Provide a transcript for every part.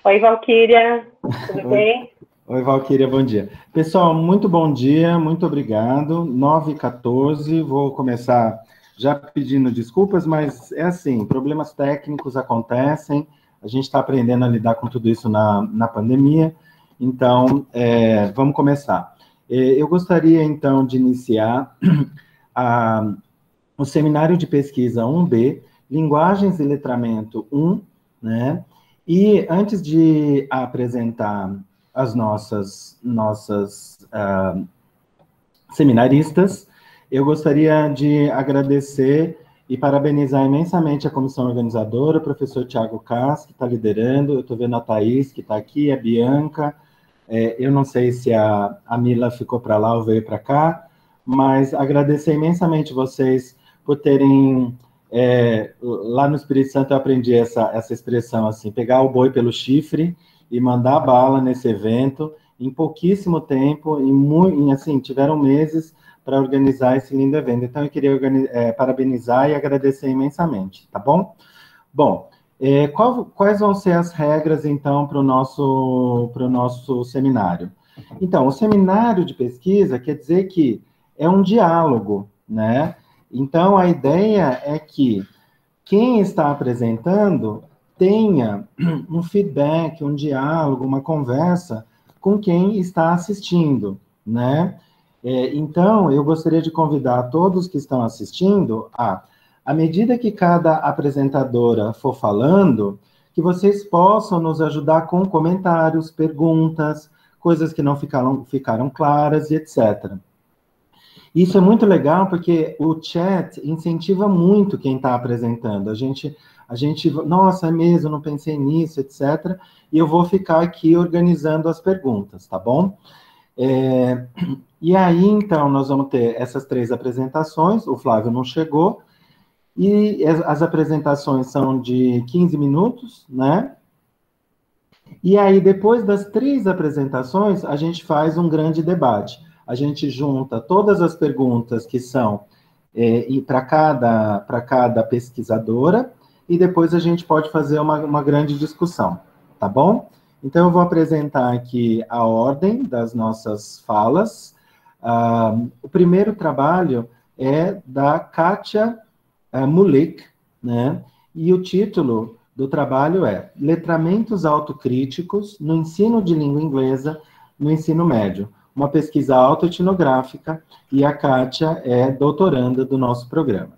Oi, Valquíria, tudo bem? Oi, Valquíria, bom dia. Pessoal, muito bom dia, muito obrigado. 9h14, vou começar já pedindo desculpas, mas é assim, problemas técnicos acontecem, a gente está aprendendo a lidar com tudo isso na pandemia, então vamos começar. Eu gostaria, então, de iniciar o Seminário de Pesquisa 1B, Linguagens e Letramento 1, né? E antes de apresentar as nossas seminaristas, eu gostaria de agradecer e parabenizar imensamente a comissão organizadora, o professor Tiago Kass, que está liderando, eu estou vendo a Thaís, que está aqui, a Bianca, eu não sei se a Mila ficou para lá ou veio para cá, mas agradecer imensamente vocês por terem... lá no Espírito Santo eu aprendi essa expressão assim, pegar o boi pelo chifre e mandar bala nesse evento em pouquíssimo tempo, assim, tiveram meses para organizar esse lindo evento. Então eu queria parabenizar e agradecer imensamente, tá bom? Bom, quais vão ser as regras, então, para o nosso seminário? Então, o seminário de pesquisa quer dizer que é um diálogo, né? Então, a ideia é que quem está apresentando tenha um feedback, um diálogo, uma conversa com quem está assistindo, né? Então, eu gostaria de convidar todos que estão assistindo à medida que cada apresentadora for falando, que vocês possam nos ajudar com comentários, perguntas, coisas que não ficaram claras e etc. Isso é muito legal porque o chat incentiva muito quem está apresentando. A gente, nossa, é mesmo, não pensei nisso, etc. E eu vou ficar aqui organizando as perguntas, tá bom? E aí, então, nós vamos ter essas 3 apresentações. O Flávio não chegou. E as apresentações são de 15 minutos, né? E aí, depois das 3 apresentações, a gente faz um grande debate. A gente junta todas as perguntas que são para cada pesquisadora, e depois a gente pode fazer uma grande discussão, tá bom? Então, eu vou apresentar aqui a ordem das nossas falas. O primeiro trabalho é da Kátia Mulik, né? E o título do trabalho é Letramentos Autocríticos no Ensino de Língua Inglesa no Ensino Médio, uma pesquisa autoetnográfica, e a Kátia é doutoranda do nosso programa.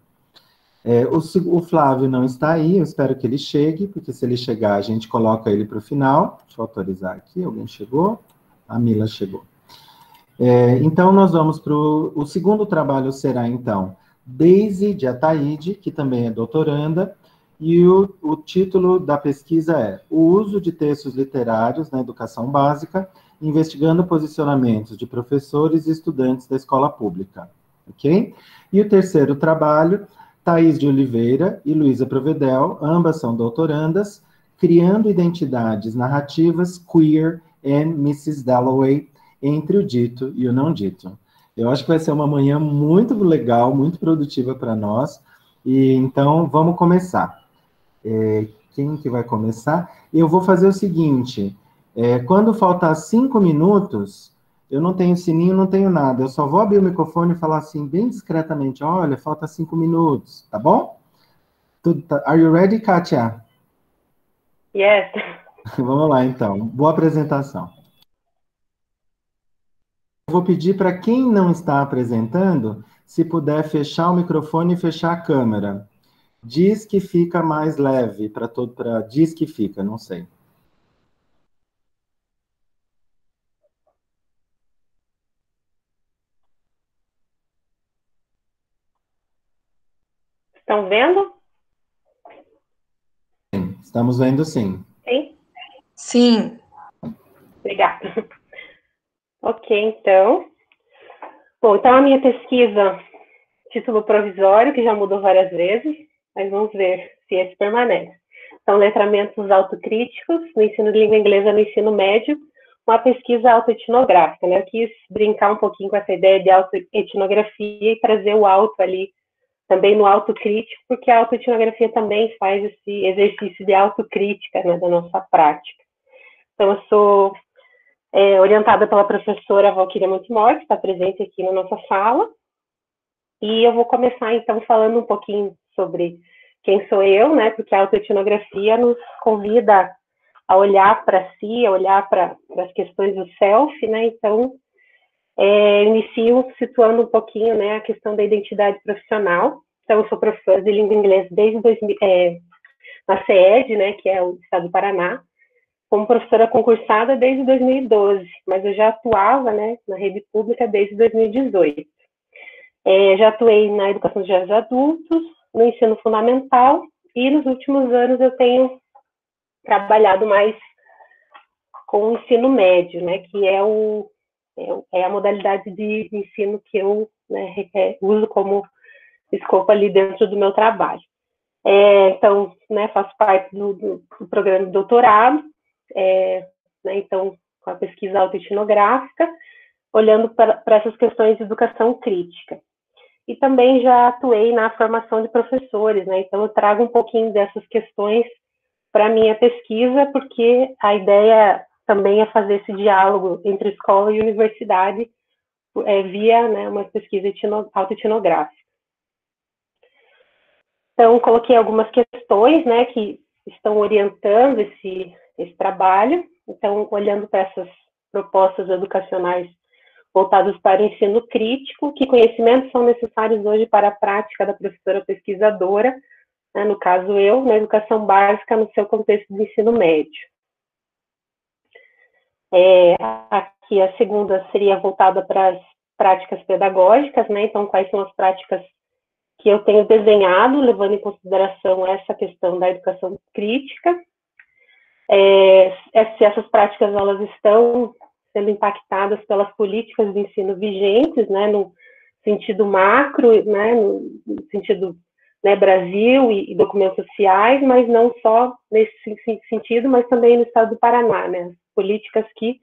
O Flávio não está aí, eu espero que ele chegue, porque se ele chegar, a gente coloca ele para o final. Deixa eu autorizar aqui, alguém chegou? A Mila chegou. Então, nós vamos para o segundo trabalho, será, então, Daisy de Ataíde, que também é doutoranda, e o título da pesquisa é O uso de textos literários na educação básica, investigando posicionamentos de professores e estudantes da escola pública, ok? E o terceiro trabalho, Thaís de Oliveira e Luísa Provedel, ambas são doutorandas, criando identidades narrativas queer and Mrs. Dalloway, entre o dito e o não dito. Eu acho que vai ser uma manhã muito legal, muito produtiva para nós, e então vamos começar. Quem que vai começar? Eu vou fazer o seguinte, quando faltar 5 minutos, eu não tenho sininho, não tenho nada, eu só vou abrir o microfone e falar assim, bem discretamente, olha, falta 5 minutos, tá bom? Are you ready, Kátia? Yes. Vamos lá, então. Boa apresentação. Eu vou pedir para quem não está apresentando, se puder fechar o microfone e fechar a câmera. Diz que fica mais leve, diz que fica, não sei. Estão vendo? Sim, estamos vendo sim. Sim? Sim. Obrigada. Ok, então. Bom, então a minha pesquisa, título provisório, que já mudou várias vezes, mas vamos ver se esse permanece. São letramentos autocríticos no ensino de língua inglesa no ensino médio, uma pesquisa autoetnográfica, né? Eu quis brincar um pouquinho com essa ideia de autoetnografia e trazer o auto ali, também no autocrítico, porque a autoetnografia também faz esse exercício de autocrítica, né, da nossa prática. Então, eu sou orientada pela professora Valquíria Montemor, que está presente aqui na nossa sala. E eu vou começar, então, falando um pouquinho sobre quem sou eu, né? Porque a autoetnografia nos convida a olhar para si, a olhar para as questões do self, né? Então, inicio situando um pouquinho, né, a questão da identidade profissional. Então, eu sou professora de língua inglesa desde na CED, né, que é o estado do Paraná, como professora concursada desde 2012, mas eu já atuava, né, na rede pública desde 2018. Já atuei na educação de jovens adultos, no ensino fundamental, e nos últimos anos eu tenho trabalhado mais com o ensino médio, né, que é a modalidade de ensino que eu, né, uso como escopo ali dentro do meu trabalho. Então, né, faço parte do programa de doutorado, né, então, com a pesquisa autoetnográfica, olhando para essas questões de educação crítica. E também já atuei na formação de professores, né, então eu trago um pouquinho dessas questões para a minha pesquisa, porque a ideia também é fazer esse diálogo entre escola e universidade via, né, uma pesquisa autoetnográfica. Então, coloquei algumas questões, né, que estão orientando esse trabalho. Então, olhando para essas propostas educacionais voltadas para o ensino crítico, que conhecimentos são necessários hoje para a prática da professora pesquisadora, né, no caso eu, na educação básica no seu contexto de ensino médio. Aqui a segunda seria voltada para as práticas pedagógicas, né, então quais são as práticas que eu tenho desenhado, levando em consideração essa questão da educação crítica, se essas práticas elas estão sendo impactadas pelas políticas de ensino vigentes, né, no sentido macro, né, no sentido, né, Brasil e documentos sociais, mas não só nesse sentido, mas também no estado do Paraná, né, as políticas que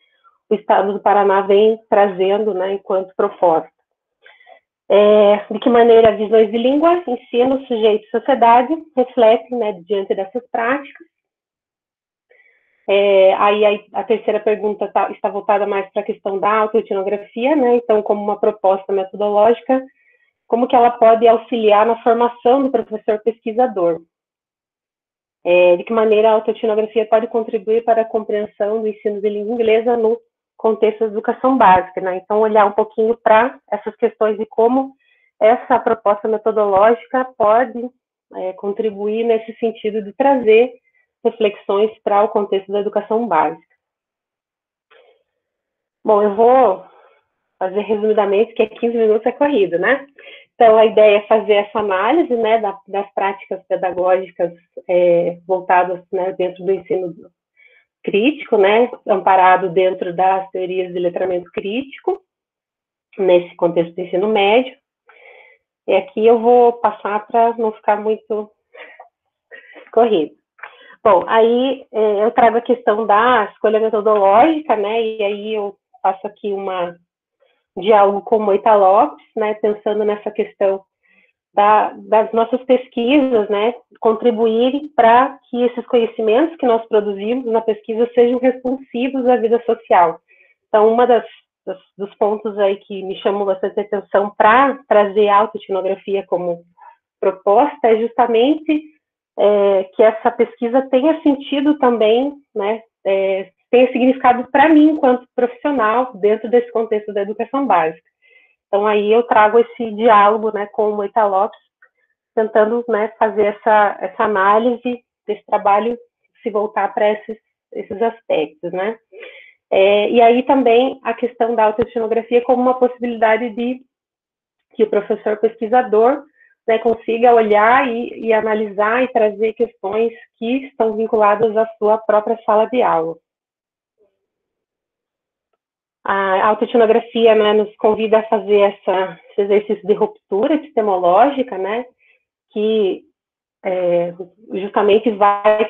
o estado do Paraná vem trazendo, né, enquanto proposta. De que maneira visões de língua, ensino, sujeito e sociedade refletem, né, diante dessas práticas. Aí a terceira pergunta está voltada mais para a questão da autoetnografia, né, então como uma proposta metodológica, como que ela pode auxiliar na formação do professor pesquisador. De que maneira a autoetnografia pode contribuir para a compreensão do ensino de língua inglesa no contexto da educação básica, né? Então, olhar um pouquinho para essas questões de como essa proposta metodológica pode contribuir nesse sentido de trazer reflexões para o contexto da educação básica. Bom, eu vou fazer resumidamente, que 15 minutos é corrido, né? Então, a ideia é fazer essa análise, né, das práticas pedagógicas voltadas, né, dentro do ensino crítico, né, amparado dentro das teorias de letramento crítico, nesse contexto do ensino médio. E aqui eu vou passar para não ficar muito corrido. Bom, aí eu trago a questão da escolha metodológica, né, e aí eu faço aqui um diálogo com Moita Lopes, né, pensando nessa questão das nossas pesquisas, né, contribuírem para que esses conhecimentos que nós produzimos na pesquisa sejam responsivos à vida social. Então, dos pontos aí que me chamam bastante atenção para trazer a autoetnografia como proposta é justamente que essa pesquisa tenha sentido também, né, tenha significado para mim enquanto profissional dentro desse contexto da educação básica. Então, aí eu trago esse diálogo, né, com o Moita Lopes, tentando, né, fazer essa análise desse trabalho, se voltar para esses aspectos, né. E aí também a questão da autoetnografia como uma possibilidade de que o professor pesquisador, né, consiga olhar e analisar e trazer questões que estão vinculadas à sua própria sala de aula. A autoetnografia, né, nos convida a fazer esse exercício de ruptura epistemológica, né, que justamente vai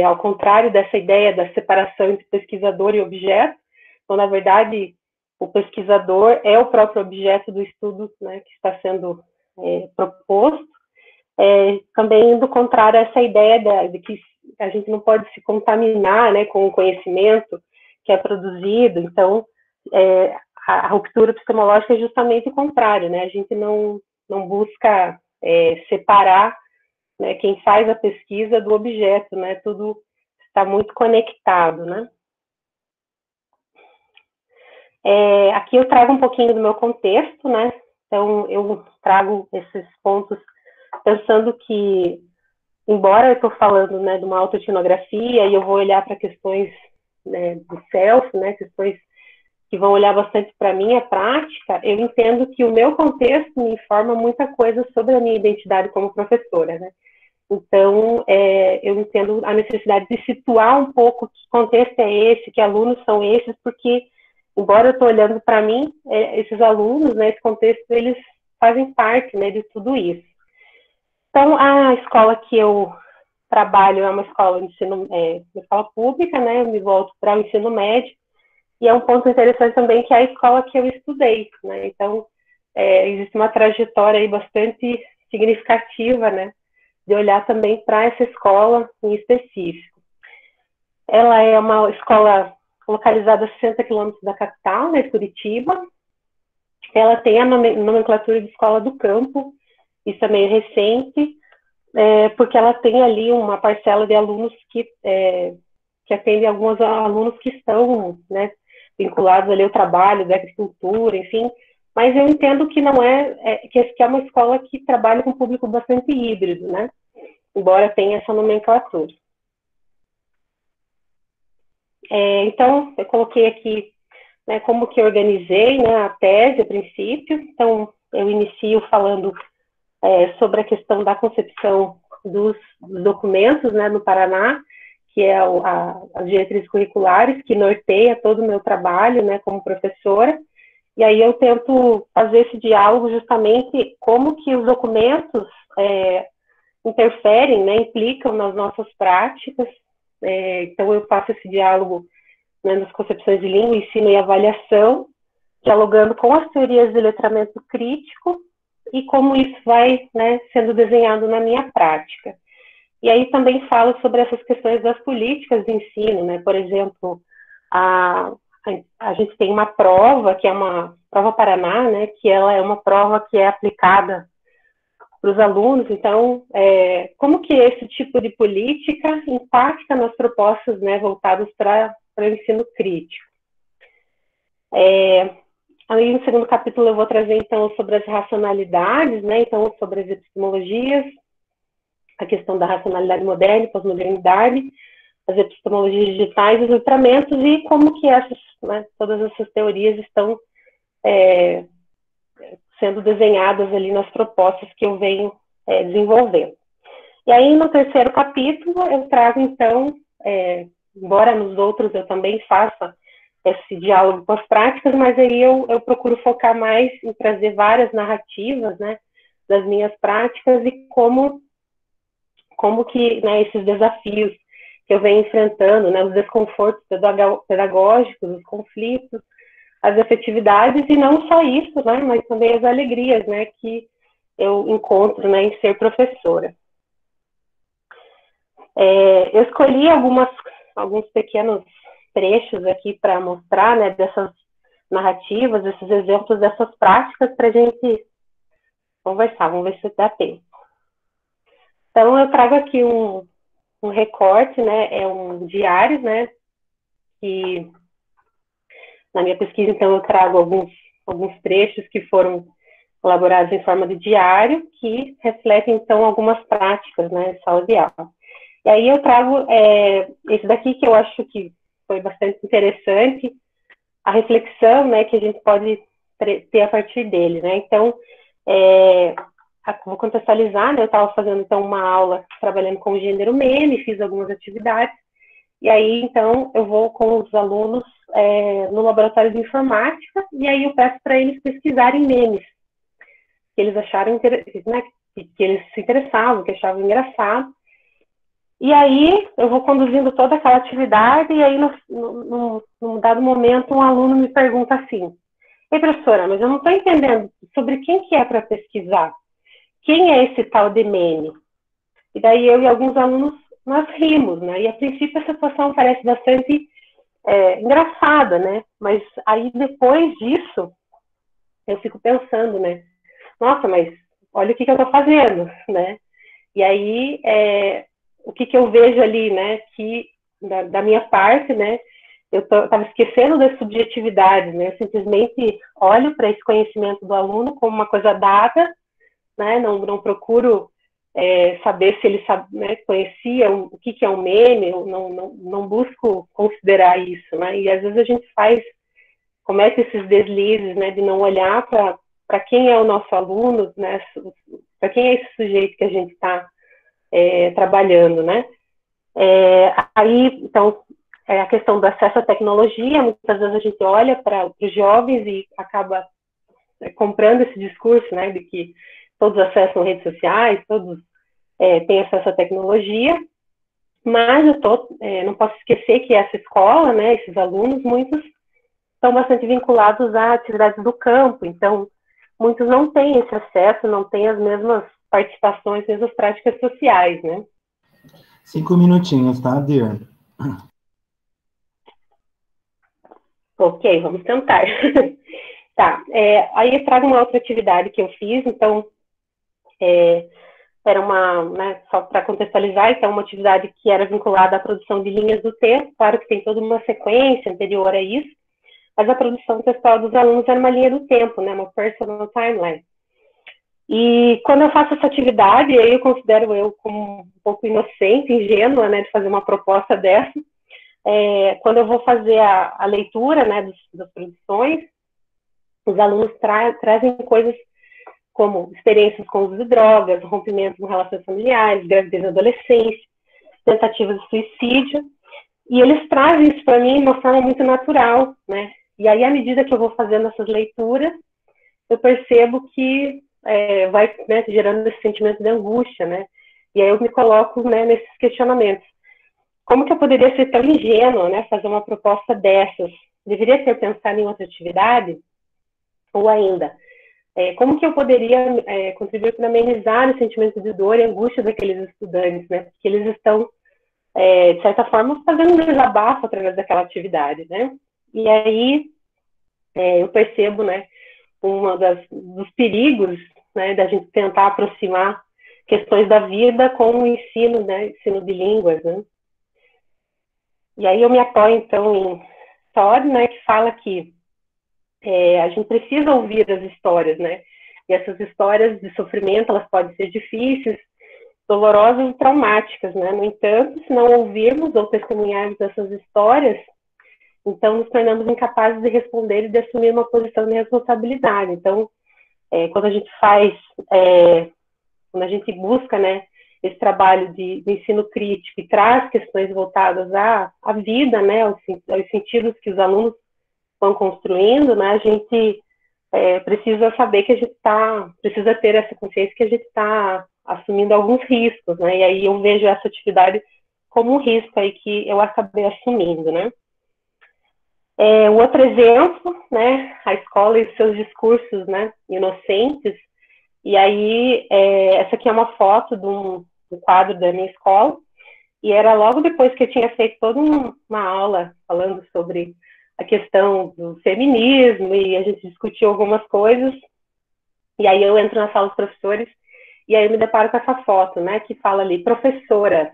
ao contrário dessa ideia da separação entre pesquisador e objeto. Então, na verdade, o pesquisador é o próprio objeto do estudo, né, que está sendo proposto. Também indo contrário a essa ideia de que a gente não pode se contaminar, né, com o conhecimento que é produzido. Então, a ruptura epistemológica é justamente o contrário, né? A gente não busca separar, né, quem faz a pesquisa do objeto, né? Tudo está muito conectado, né? Aqui eu trago um pouquinho do meu contexto, né? Então, eu trago esses pontos pensando que, embora eu estou falando, né, de uma autoetnografia, e eu vou olhar para questões, né, do self, né, questões que vão olhar bastante para a minha prática, eu entendo que o meu contexto me informa muita coisa sobre a minha identidade como professora, né? Então, eu entendo a necessidade de situar um pouco que contexto é esse, que alunos são esses, porque, embora eu estou olhando para mim, esses alunos, né, esse contexto, eles fazem parte, né, de tudo isso. Então, a escola que eu trabalho é uma escola de ensino, uma escola pública, né, eu me volto para o ensino médio, e é um ponto interessante também que é a escola que eu estudei, né, então, existe uma trajetória aí bastante significativa, né, de olhar também para essa escola em específico. Ela é uma escola localizada a 60 quilômetros da capital, né, Curitiba. Ela tem a nomenclatura de escola do campo, isso é meio recente, porque ela tem ali uma parcela de alunos que atende alguns alunos que estão, né, vinculados ali ao trabalho da agricultura, enfim, mas eu entendo que não que é uma escola que trabalha com um público bastante híbrido, né, embora tenha essa nomenclatura. Então, eu coloquei aqui, né, como que eu organizei, né, a tese, a princípio. Então, eu inicio falando sobre a questão da concepção dos documentos, né, no Paraná, que é as diretrizes curriculares, que norteia todo o meu trabalho, né, como professora. E aí eu tento fazer esse diálogo justamente como que os documentos interferem, né, implicam nas nossas práticas. Então eu faço esse diálogo, né, nas concepções de língua, ensino e avaliação, dialogando com as teorias de letramento crítico e como isso vai, né, sendo desenhado na minha prática. E aí também falo sobre essas questões das políticas de ensino, né? Por exemplo, a gente tem uma prova, que é uma prova Paraná, né? Que ela é uma prova que é aplicada para os alunos. Então, como que esse tipo de política impacta nas propostas, né, voltadas para o ensino crítico? Aí no segundo capítulo eu vou trazer, então, sobre as racionalidades, né? Então, sobre as epistemologias, a questão da racionalidade moderna e pós-modernidade, as epistemologias digitais, os letramentos e como que né, todas essas teorias estão sendo desenhadas ali nas propostas que eu venho desenvolvendo. E aí, no terceiro capítulo, eu trago, então, embora nos outros eu também faça esse diálogo com as práticas, mas aí eu procuro focar mais em trazer várias narrativas, né, das minhas práticas e como que, né, esses desafios que eu venho enfrentando, né, os desconfortos pedagógicos, os conflitos, as afetividades, e não só isso, né, mas também as alegrias, né, que eu encontro, né, em ser professora. Eu escolhi alguns pequenos trechos aqui para mostrar, né, dessas narrativas, esses exemplos dessas práticas para a gente conversar, vamos ver se dá tempo. Então, eu trago aqui um recorte, né, é um diário, né, que na minha pesquisa, então, eu trago alguns trechos que foram elaborados em forma de diário, que refletem, então, algumas práticas, né, de sala de aula. E aí eu trago esse daqui que eu acho que foi bastante interessante, a reflexão, né, que a gente pode ter a partir dele, né. Então, vou contextualizar, né, eu estava fazendo, então, uma aula trabalhando com o gênero meme, fiz algumas atividades, e aí, então, eu vou com os alunos no laboratório de informática, e aí eu peço para eles pesquisarem memes, que eles acharam, né, que eles se interessavam, que achavam engraçado. E aí, eu vou conduzindo toda aquela atividade, e aí, num dado momento, um aluno me pergunta assim: ei, professora, mas eu não estou entendendo sobre quem que é para pesquisar. Quem é esse tal de meme? E daí eu e alguns alunos, nós rimos, né? E a princípio a situação parece bastante engraçada, né? Mas aí, depois disso, eu fico pensando, né? Nossa, mas olha o que eu estou fazendo, né? E aí, o que eu vejo ali, né? Que, da minha parte, né? Eu estava esquecendo das subjetividades, né? Eu simplesmente olho para esse conhecimento do aluno como uma coisa dada, né? Não procuro saber se ele sabe, né, conhecia o que é um meme, eu não busco considerar isso, né? E às vezes a gente comete esses deslizes, né, de não olhar para quem é o nosso aluno, né, para quem é esse sujeito que a gente está trabalhando, né? Aí, então, a questão do acesso à tecnologia, muitas vezes a gente olha para os jovens e acaba comprando esse discurso, né, de que todos acessam redes sociais, todos têm acesso à tecnologia, mas não posso esquecer que essa escola, né, esses alunos, muitos estão bastante vinculados a atividades do campo, então muitos não têm esse acesso, não têm as mesmas participações, as mesmas práticas sociais, né? 5 minutinhos, tá, Dir? Ok, vamos tentar. Tá, aí eu trago uma outra atividade que eu fiz, então, era né, só para contextualizar, então, uma atividade que era vinculada à produção de linhas do tempo, claro que tem toda uma sequência anterior a isso, mas a produção textual dos alunos era uma linha do tempo, né, uma personal timeline. E quando eu faço essa atividade, aí eu considero eu como um pouco inocente, ingênua, né, de fazer uma proposta dessa. Quando eu vou fazer a leitura, né, das produções, os alunos trazem coisas como experiências com uso de drogas, rompimento com relações familiares, gravidez na adolescência, tentativas de suicídio, e eles trazem isso para mim de uma forma muito natural, né? E aí, à medida que eu vou fazendo essas leituras, eu percebo que vai, né, gerando esse sentimento de angústia, né? E aí eu me coloco, né, nesses questionamentos. Como que eu poderia ser tão ingênua, né, fazer uma proposta dessas? Deveria ter pensado em outra atividade? Ou ainda, como que eu poderia contribuir para amenizar o sentimento de dor e angústia daqueles estudantes, né? Porque eles estão, de certa forma, fazendo um desabafo através daquela atividade, né? E aí eu percebo, né, dos perigos, né, da gente tentar aproximar questões da vida com o ensino, né, ensino de línguas, né? E aí eu me apoio, então, em Todd, né, que fala que a gente precisa ouvir as histórias, né? E essas histórias de sofrimento, elas podem ser difíceis, dolorosas e traumáticas, né? No entanto, se não ouvirmos ou testemunharmos essas histórias, então nos tornamos incapazes de responder e de assumir uma posição de responsabilidade. Então, quando a gente quando a gente busca, né, esse trabalho de ensino crítico e traz questões voltadas à vida, né, aos sentidos que os alunos vão construindo, né, a gente precisa saber que a gente precisa ter essa consciência que a gente está assumindo alguns riscos, né, e aí eu vejo essa atividade como um risco aí que eu acabei assumindo, né. O outro exemplo, né, a escola e os seus discursos, né, inocentes, e aí essa aqui é uma foto de um quadro da minha escola, e era logo depois que eu tinha feito toda uma aula falando sobre a questão do feminismo, e a gente discutiu algumas coisas, e aí eu entro na sala dos professores, e aí eu me deparo com essa foto, né, que fala ali, professora,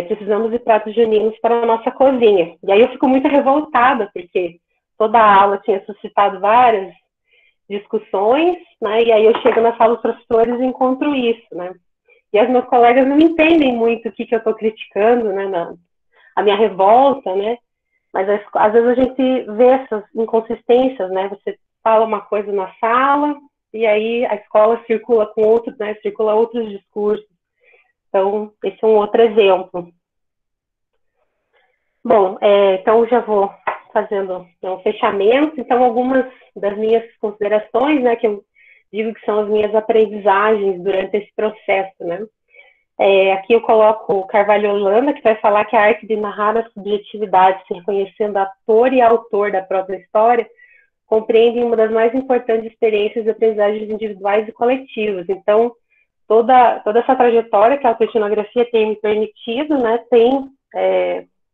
precisamos de pratos juninos para a nossa cozinha. E aí eu fico muito revoltada, porque toda a aula tinha suscitado várias discussões, né, e aí eu chego na sala dos professores e encontro isso, né. E os meus colegas não entendem muito o que eu estou criticando, né, a minha revolta, né, mas às vezes a gente vê essas inconsistências, né, você fala uma coisa na sala, e aí a escola circula com outros, né, circula outros discursos. Então, esse é um outro exemplo. Bom, então já vou fazendo um fechamento. Então, algumas das minhas considerações, né, que eu digo que são as minhas aprendizagens durante esse processo, né. Aqui eu coloco o Carvalho Holanda, que vai falar que a arte de narrar a subjetividade, se reconhecendo ator e autor da própria história, compreende uma das mais importantes experiências de aprendizagens individuais e coletivas. Então, toda essa trajetória que a autoetnografia tem me permitido, né, tem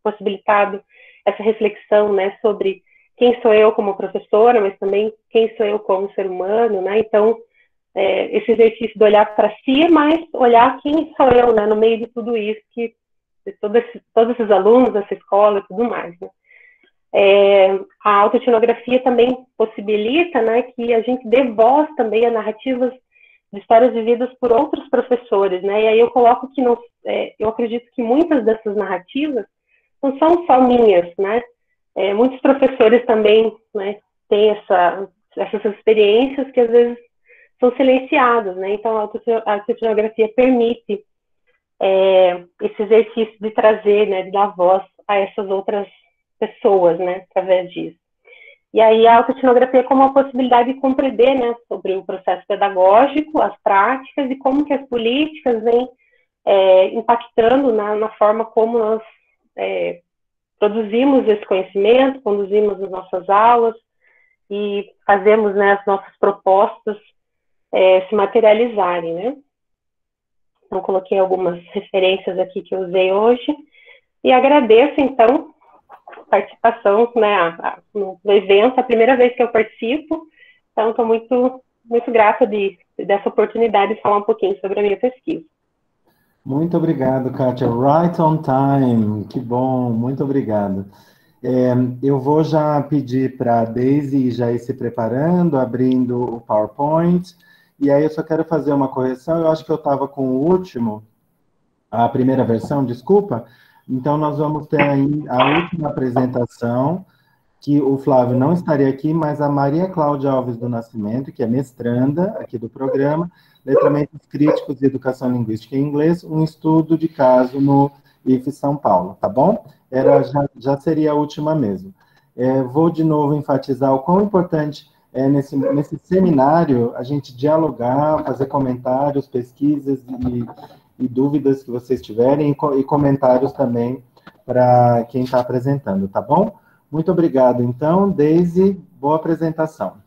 possibilitado essa reflexão, né, sobre quem sou eu como professora, mas também quem sou eu como ser humano, né? Então, esse exercício de olhar para si, mas olhar quem sou eu, né, no meio de tudo isso, de todos esses alunos dessa escola e tudo mais, né? A autoetnografia também possibilita, né, que a gente dê voz também a narrativas de histórias vividas por outros professores, né? E aí eu coloco que eu acredito que muitas dessas narrativas não são só minhas, né? Muitos professores também, né, têm essas experiências que às vezes são silenciadas, né? Então a autoetnografia permite esse exercício de trazer, né, de dar voz a essas outras pessoas, né, através disso. E aí a autoetnografia é como uma possibilidade de compreender, né, sobre o processo pedagógico, as práticas e como que as políticas vêm impactando na forma como nós produzimos esse conhecimento, conduzimos as nossas aulas e fazemos, né, as nossas propostas se materializarem, né. Então, coloquei algumas referências aqui que eu usei hoje e agradeço, então, a participação, né, no evento, a primeira vez que eu participo, então estou muito, muito grata dessa oportunidade de falar um pouquinho sobre a minha pesquisa. Muito obrigado, Kátia. Right on time. Que bom, muito obrigado. Eu vou já pedir para a Daisy já ir se preparando, abrindo o PowerPoint, e aí eu só quero fazer uma correção. Eu acho que eu estava com a primeira versão, desculpa. Então, nós vamos ter aí a última apresentação, que o Flávio não estaria aqui, mas a Maria Cláudia Alves do Nascimento, que é mestranda aqui do programa, Letramentos Críticos e Educação Linguística em Inglês, um estudo de caso no IF São Paulo, tá bom? Já seria a última mesmo. Vou de novo enfatizar o quão importante é nesse seminário a gente dialogar, fazer comentários, pesquisas e dúvidas que vocês tiverem, e comentários também para quem está apresentando, tá bom? Muito obrigado. Então, Daisy, boa apresentação.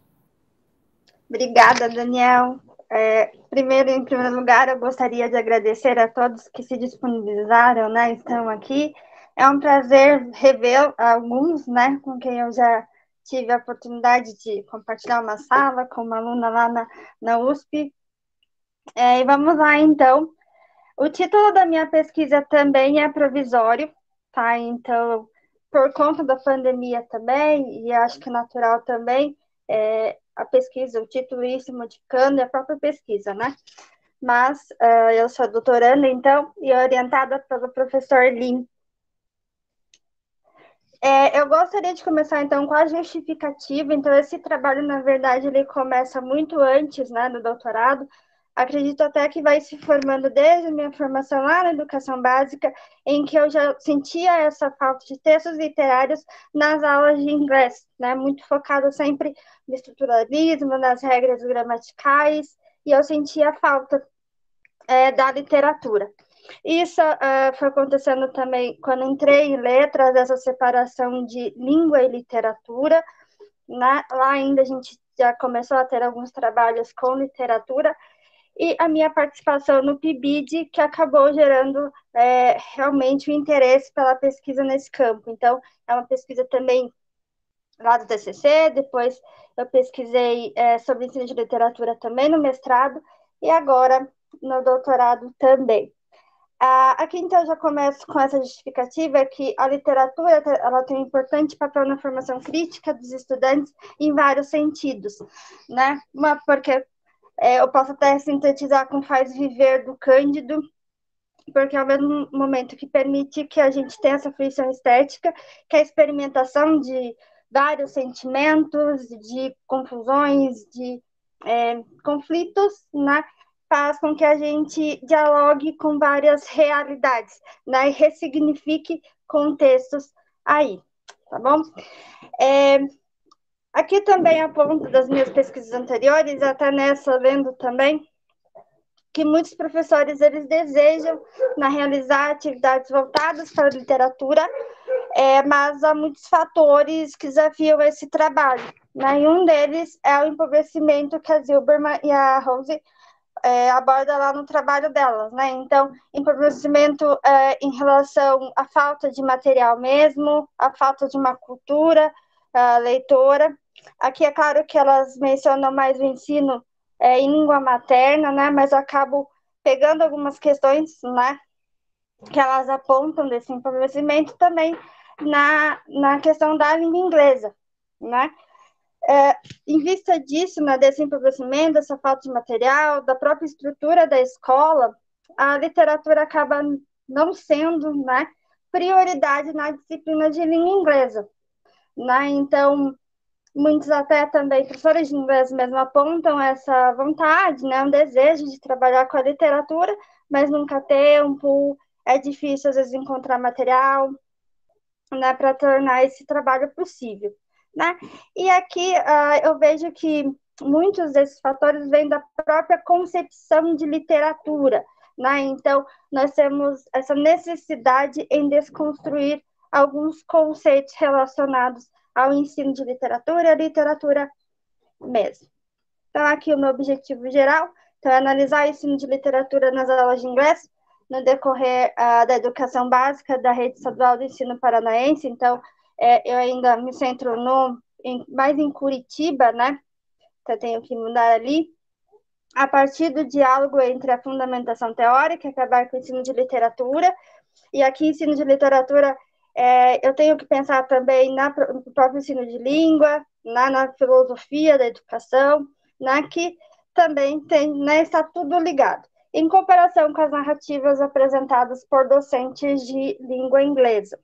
Obrigada, Daniel. Em primeiro lugar, eu gostaria de agradecer a todos que se disponibilizaram, né, estão aqui. É um prazer rever alguns, né, com quem eu já tive a oportunidade de compartilhar uma sala com uma aluna lá na USP. E vamos lá, então. O título da minha pesquisa também é provisório, tá? Então, por conta da pandemia também, e acho que natural também, a pesquisa, o título ir se modificando e a própria pesquisa, né? Mas eu sou doutoranda, então, e orientada pelo professor Lim. Eu gostaria de começar, então, com a justificativa. Então, esse trabalho, na verdade, ele começa muito antes, né, do doutorado. Acredito até que vai se formando desde a minha formação lá na educação básica, em que eu já sentia essa falta de textos literários nas aulas de inglês, né, muito focado sempre no estruturalismo, nas regras gramaticais, e eu sentia a falta da literatura. Isso foi acontecendo também quando entrei em letras, essa separação de língua e literatura, né? Lá ainda a gente já começou a ter alguns trabalhos com literatura, e a minha participação no PIBID, que acabou gerando realmente o interesse pela pesquisa nesse campo. Então, é uma pesquisa também lá do TCC, depois eu pesquisei sobre ensino de literatura também no mestrado, e agora no doutorado também. Aqui, então, eu já começo com essa justificativa que a literatura ela tem um importante papel na formação crítica dos estudantes em vários sentidos, né? Porque eu posso até sintetizar com Faz Viver do Cândido, porque é o mesmo momento que permite que a gente tenha essa fruição estética, que é a experimentação de vários sentimentos, de confusões, de conflitos, né? Faz com que a gente dialogue com várias realidades, né? E ressignifique contextos aí, tá bom? Aqui também aponto das minhas pesquisas anteriores, até nessa lendo também, que muitos professores eles desejam realizar atividades voltadas para a literatura, mas há muitos fatores que desafiam esse trabalho, né? E um deles é o empobrecimento que a Zilberman e a Rose aborda lá no trabalho delas, né? Então, empobrecimento em relação à falta de material mesmo, à falta de uma cultura leitora. Aqui é claro que elas mencionam mais o ensino em língua materna, né? Mas eu acabo pegando algumas questões, né, que elas apontam desse empobrecimento também na questão da língua inglesa, né? Em vista disso, né, desse empobrecimento, dessa falta de material, da própria estrutura da escola, a literatura acaba não sendo, né, prioridade na disciplina de língua inglesa, né? Então, muitos até também, professores de inglês mesmo, apontam essa vontade, né, um desejo de trabalhar com a literatura, mas nunca tempo, é difícil às vezes encontrar material, né, para tornar esse trabalho possível, né? E aqui eu vejo que muitos desses fatores vêm da própria concepção de literatura, né? Então, nós temos essa necessidade em desconstruir alguns conceitos relacionados ao ensino de literatura, a literatura mesmo. Então, aqui o meu objetivo geral então, é analisar o ensino de literatura nas aulas de inglês no decorrer da educação básica da rede estadual do ensino paranaense. Então, eu ainda me centro mais em Curitiba, né? Então, tenho que mudar ali. A partir do diálogo entre a fundamentação teórica, que abarca o ensino de literatura, e aqui ensino de literatura, eu tenho que pensar também no próprio ensino de língua, na filosofia da educação, que também está tudo ligado. Em comparação com as narrativas apresentadas por docentes de língua inglesa.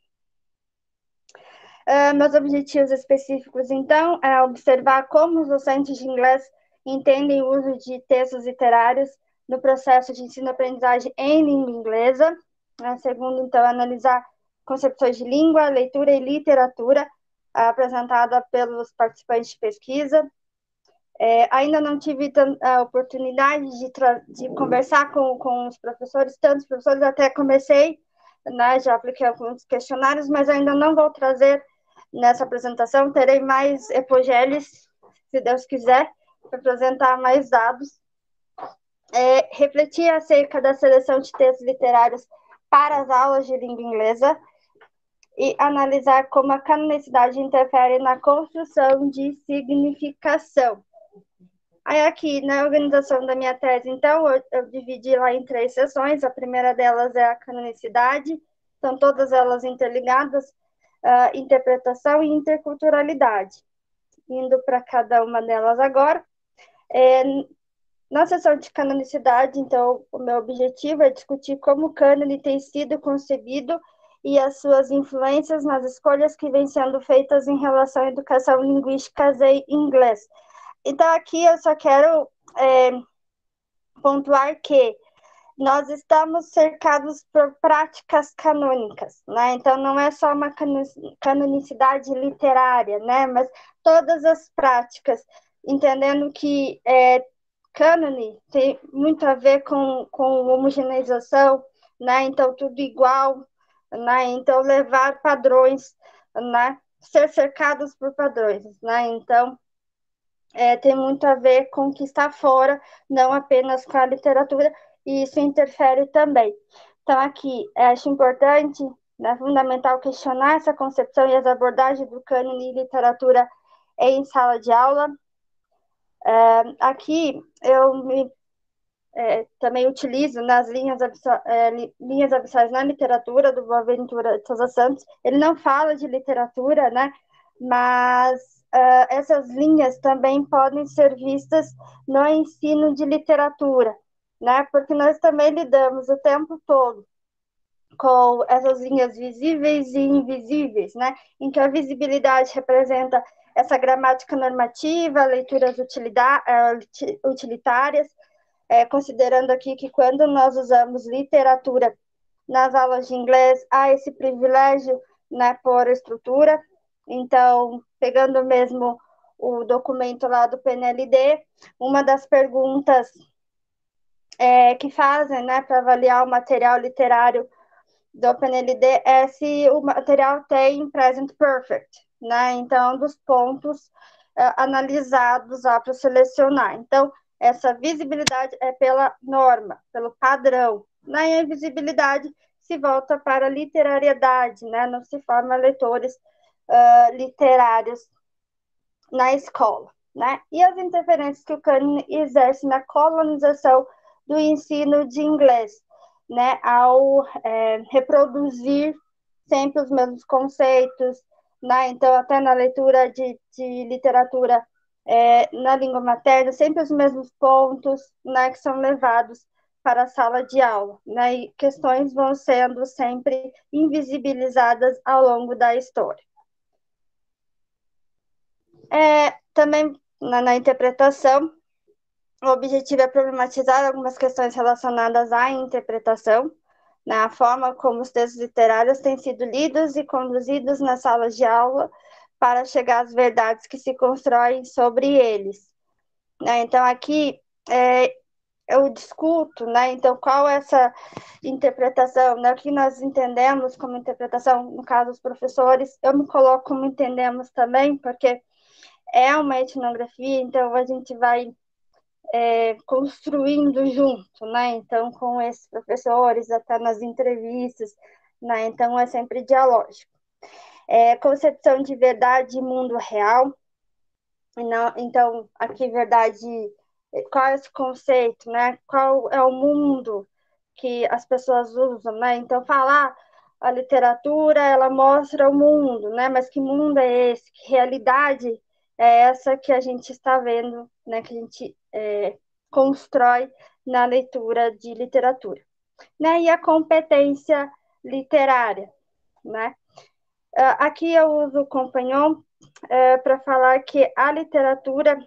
Meus objetivos específicos, então, é observar como os docentes de inglês entendem o uso de textos literários no processo de ensino-aprendizagem em língua inglesa. Segundo, então, analisar concepções de língua, leitura e literatura apresentada pelos participantes de pesquisa. Ainda não tive a oportunidade de conversar com os professores, tantos professores, até comecei, né, já apliquei alguns questionários, mas ainda não vou trazer nessa apresentação, terei mais epogeles, se Deus quiser, para apresentar mais dados. Refletir acerca da seleção de textos literários para as aulas de língua inglesa e analisar como a canonicidade interfere na construção de significação. Aí aqui, na organização da minha tese, então, eu dividi lá em 3 sessões. A primeira delas é a canonicidade, são todas elas interligadas, interpretação e interculturalidade. Indo para cada uma delas agora. Na sessão de canonicidade, então, o meu objetivo é discutir como o cânone tem sido concebido e as suas influências nas escolhas que vêm sendo feitas em relação à educação linguística em inglês. Então, aqui eu só quero pontuar que nós estamos cercados por práticas canônicas, né? Então, não é só uma canonicidade literária, né? Mas todas as práticas, entendendo que cânone tem muito a ver com homogeneização, né? Então, tudo igual, né? Então, levar padrões, né? Ser cercados por padrões, né? Então, tem muito a ver com o que está fora, não apenas com a literatura, e isso interfere também. Então, aqui, acho importante, né, fundamental questionar essa concepção e as abordagens do cânone e literatura em sala de aula. Aqui, eu também utilizo nas linhas abissais na literatura, do Boaventura de Souza Santos. Ele não fala de literatura, né, mas essas linhas também podem ser vistas no ensino de literatura, né? Porque nós também lidamos o tempo todo com essas linhas visíveis e invisíveis, né? Em que a visibilidade representa essa gramática normativa, leituras utilitárias, considerando aqui que quando nós usamos literatura nas aulas de inglês, há esse privilégio, né, por estrutura. Então, pegando mesmo o documento lá do PNLD, uma das perguntas que fazem, né, para avaliar o material literário do PNLD é se o material tem present perfect, né? Então, dos pontos analisados lá para selecionar. Então, essa visibilidade é pela norma, pelo padrão, né? E a invisibilidade se volta para a literariedade, né? Não se forma leitores literários na escola, né? E as interferências que o cânone exerce na colonização do ensino de inglês, né? Ao reproduzir sempre os mesmos conceitos, né? Então, até na leitura de literatura na língua materna, sempre os mesmos pontos, né? Que são levados para a sala de aula, né? E questões vão sendo sempre invisibilizadas ao longo da história. Também na interpretação, o objetivo é problematizar algumas questões relacionadas à interpretação, na forma como os textos literários têm sido lidos e conduzidos nas salas de aula para chegar às verdades que se constroem sobre eles. Né? Então, aqui eu discuto, né? Então, qual é essa interpretação, né? O que nós entendemos como interpretação, no caso, os professores, eu me coloco como entendemos também, porque é uma etnografia, então a gente vai construindo junto, né? Então, com esses professores, até nas entrevistas, né? Então, é sempre dialógico. Concepção de verdade e mundo real. Então, aqui, verdade, qual é esse conceito, né? Qual é o mundo que as pessoas usam, né? Então, falar a literatura, ela mostra o mundo, né? Mas que mundo é esse? Que realidade é essa que a gente está vendo, né? Que a gente constrói na leitura de literatura, né? E a competência literária, né? Aqui eu uso o Compagnon para falar que a literatura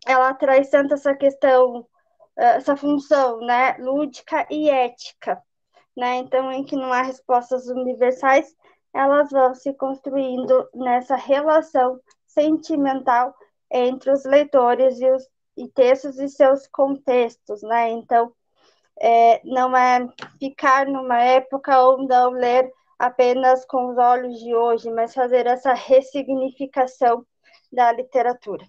ela traz tanto essa questão, essa função, né, lúdica e ética, né? Então, em que não há respostas universais, elas vão se construindo nessa relação sentimental entre os leitores e textos e seus contextos, né? Então, não é ficar numa época ou não ler apenas com os olhos de hoje, mas fazer essa ressignificação da literatura.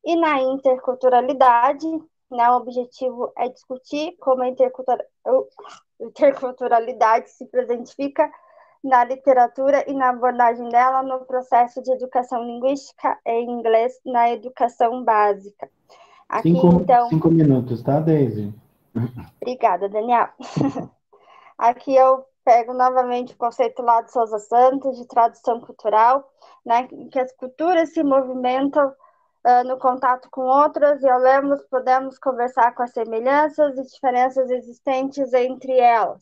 E na interculturalidade, né, o objetivo é discutir como a interculturalidade se presentifica na literatura e na abordagem dela no processo de educação linguística em inglês na educação básica. Aqui, então... 5 minutos, tá, Daisy? Obrigada, Daniel. Aqui eu pego novamente o conceito lá de Souza Santos, de tradução cultural, né, que as culturas se movimentam no contato com outras e ao lermos podemos conversar com as semelhanças e diferenças existentes entre elas.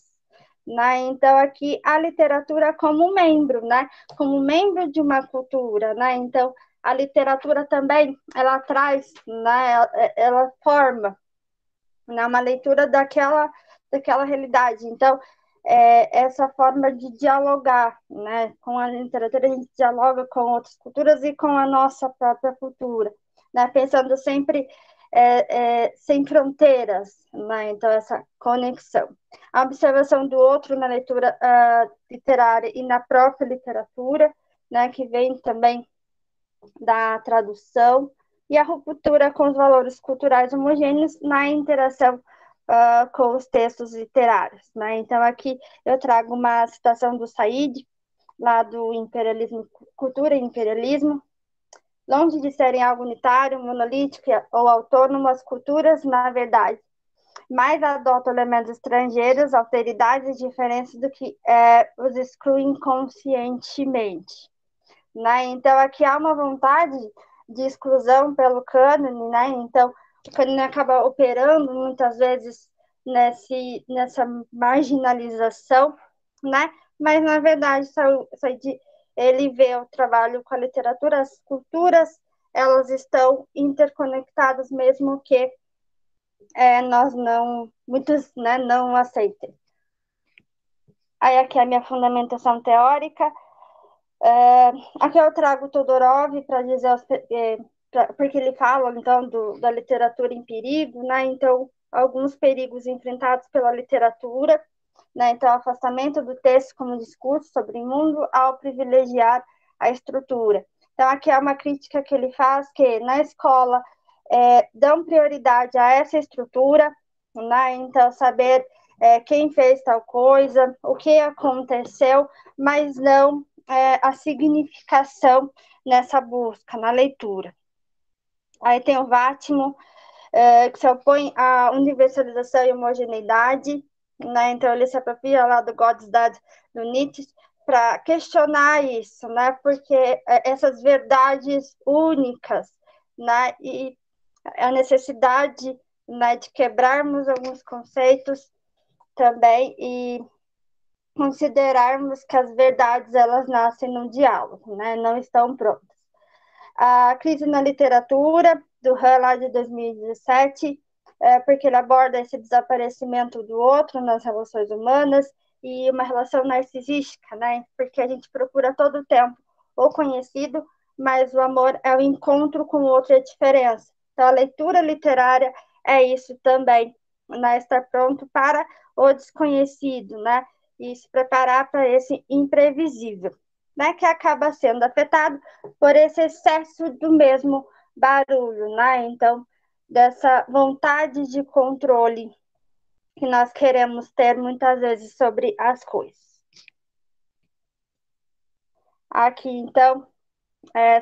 Né? Então, aqui a literatura como membro, né? Como membro de uma cultura, né? Então, a literatura também, ela traz, né? Ela forma, né? Uma leitura daquela realidade. Então, essa forma de dialogar, né? Com a literatura, a gente dialoga com outras culturas e com a nossa própria cultura, né? Pensando sempre sem fronteiras, né? Então, essa conexão. A observação do outro na leitura literária e na própria literatura, né? Que vem também da tradução, e a ruptura com os valores culturais homogêneos na interação com os textos literários. Né? Então, aqui eu trago uma citação do Said, lá do Imperialismo, Cultura e Imperialismo. Longe de serem algo unitário, monolítico ou autônomo, as culturas, na verdade, mais adotam elementos estrangeiros, alteridades e diferenças do que os excluem conscientemente. Né? Então, aqui há uma vontade de exclusão pelo cânone, né? Então, o cânone acaba operando muitas vezes nessa marginalização, né? Mas, na verdade, ele vê o trabalho com a literatura, as culturas, elas estão interconectadas, mesmo que muitos, né, não aceitem. Aí, aqui é a minha fundamentação teórica. Aqui eu trago Todorov para dizer porque ele fala então da literatura em perigo, né? Então alguns perigos enfrentados pela literatura, né? Então afastamento do texto como discurso sobre o mundo ao privilegiar a estrutura. Então aqui é uma crítica que ele faz que na escola dão prioridade a essa estrutura, né? Então, saber quem fez tal coisa, o que aconteceu, mas não a significação nessa busca, na leitura. Aí tem o Vátimo, que se opõe à universalização e homogeneidade, né? Então ele se apropria lá do Gottesdad, do Nietzsche, para questionar isso, né? Porque essas verdades únicas, né? E a necessidade, né, de quebrarmos alguns conceitos também e considerarmos que as verdades elas nascem no diálogo, né? Não estão prontas. A crise na literatura, do Han lá de 2017, porque ele aborda esse desaparecimento do outro nas relações humanas e uma relação narcisística, né? Porque a gente procura todo o tempo o conhecido, mas o amor é o encontro com o outro e a diferença. Então, a leitura literária é isso também, né? Estar pronto para o desconhecido, né? E se preparar para esse imprevisível, né? Que acaba sendo afetado por esse excesso do mesmo barulho, né? Então, dessa vontade de controle que nós queremos ter muitas vezes sobre as coisas. Aqui, então,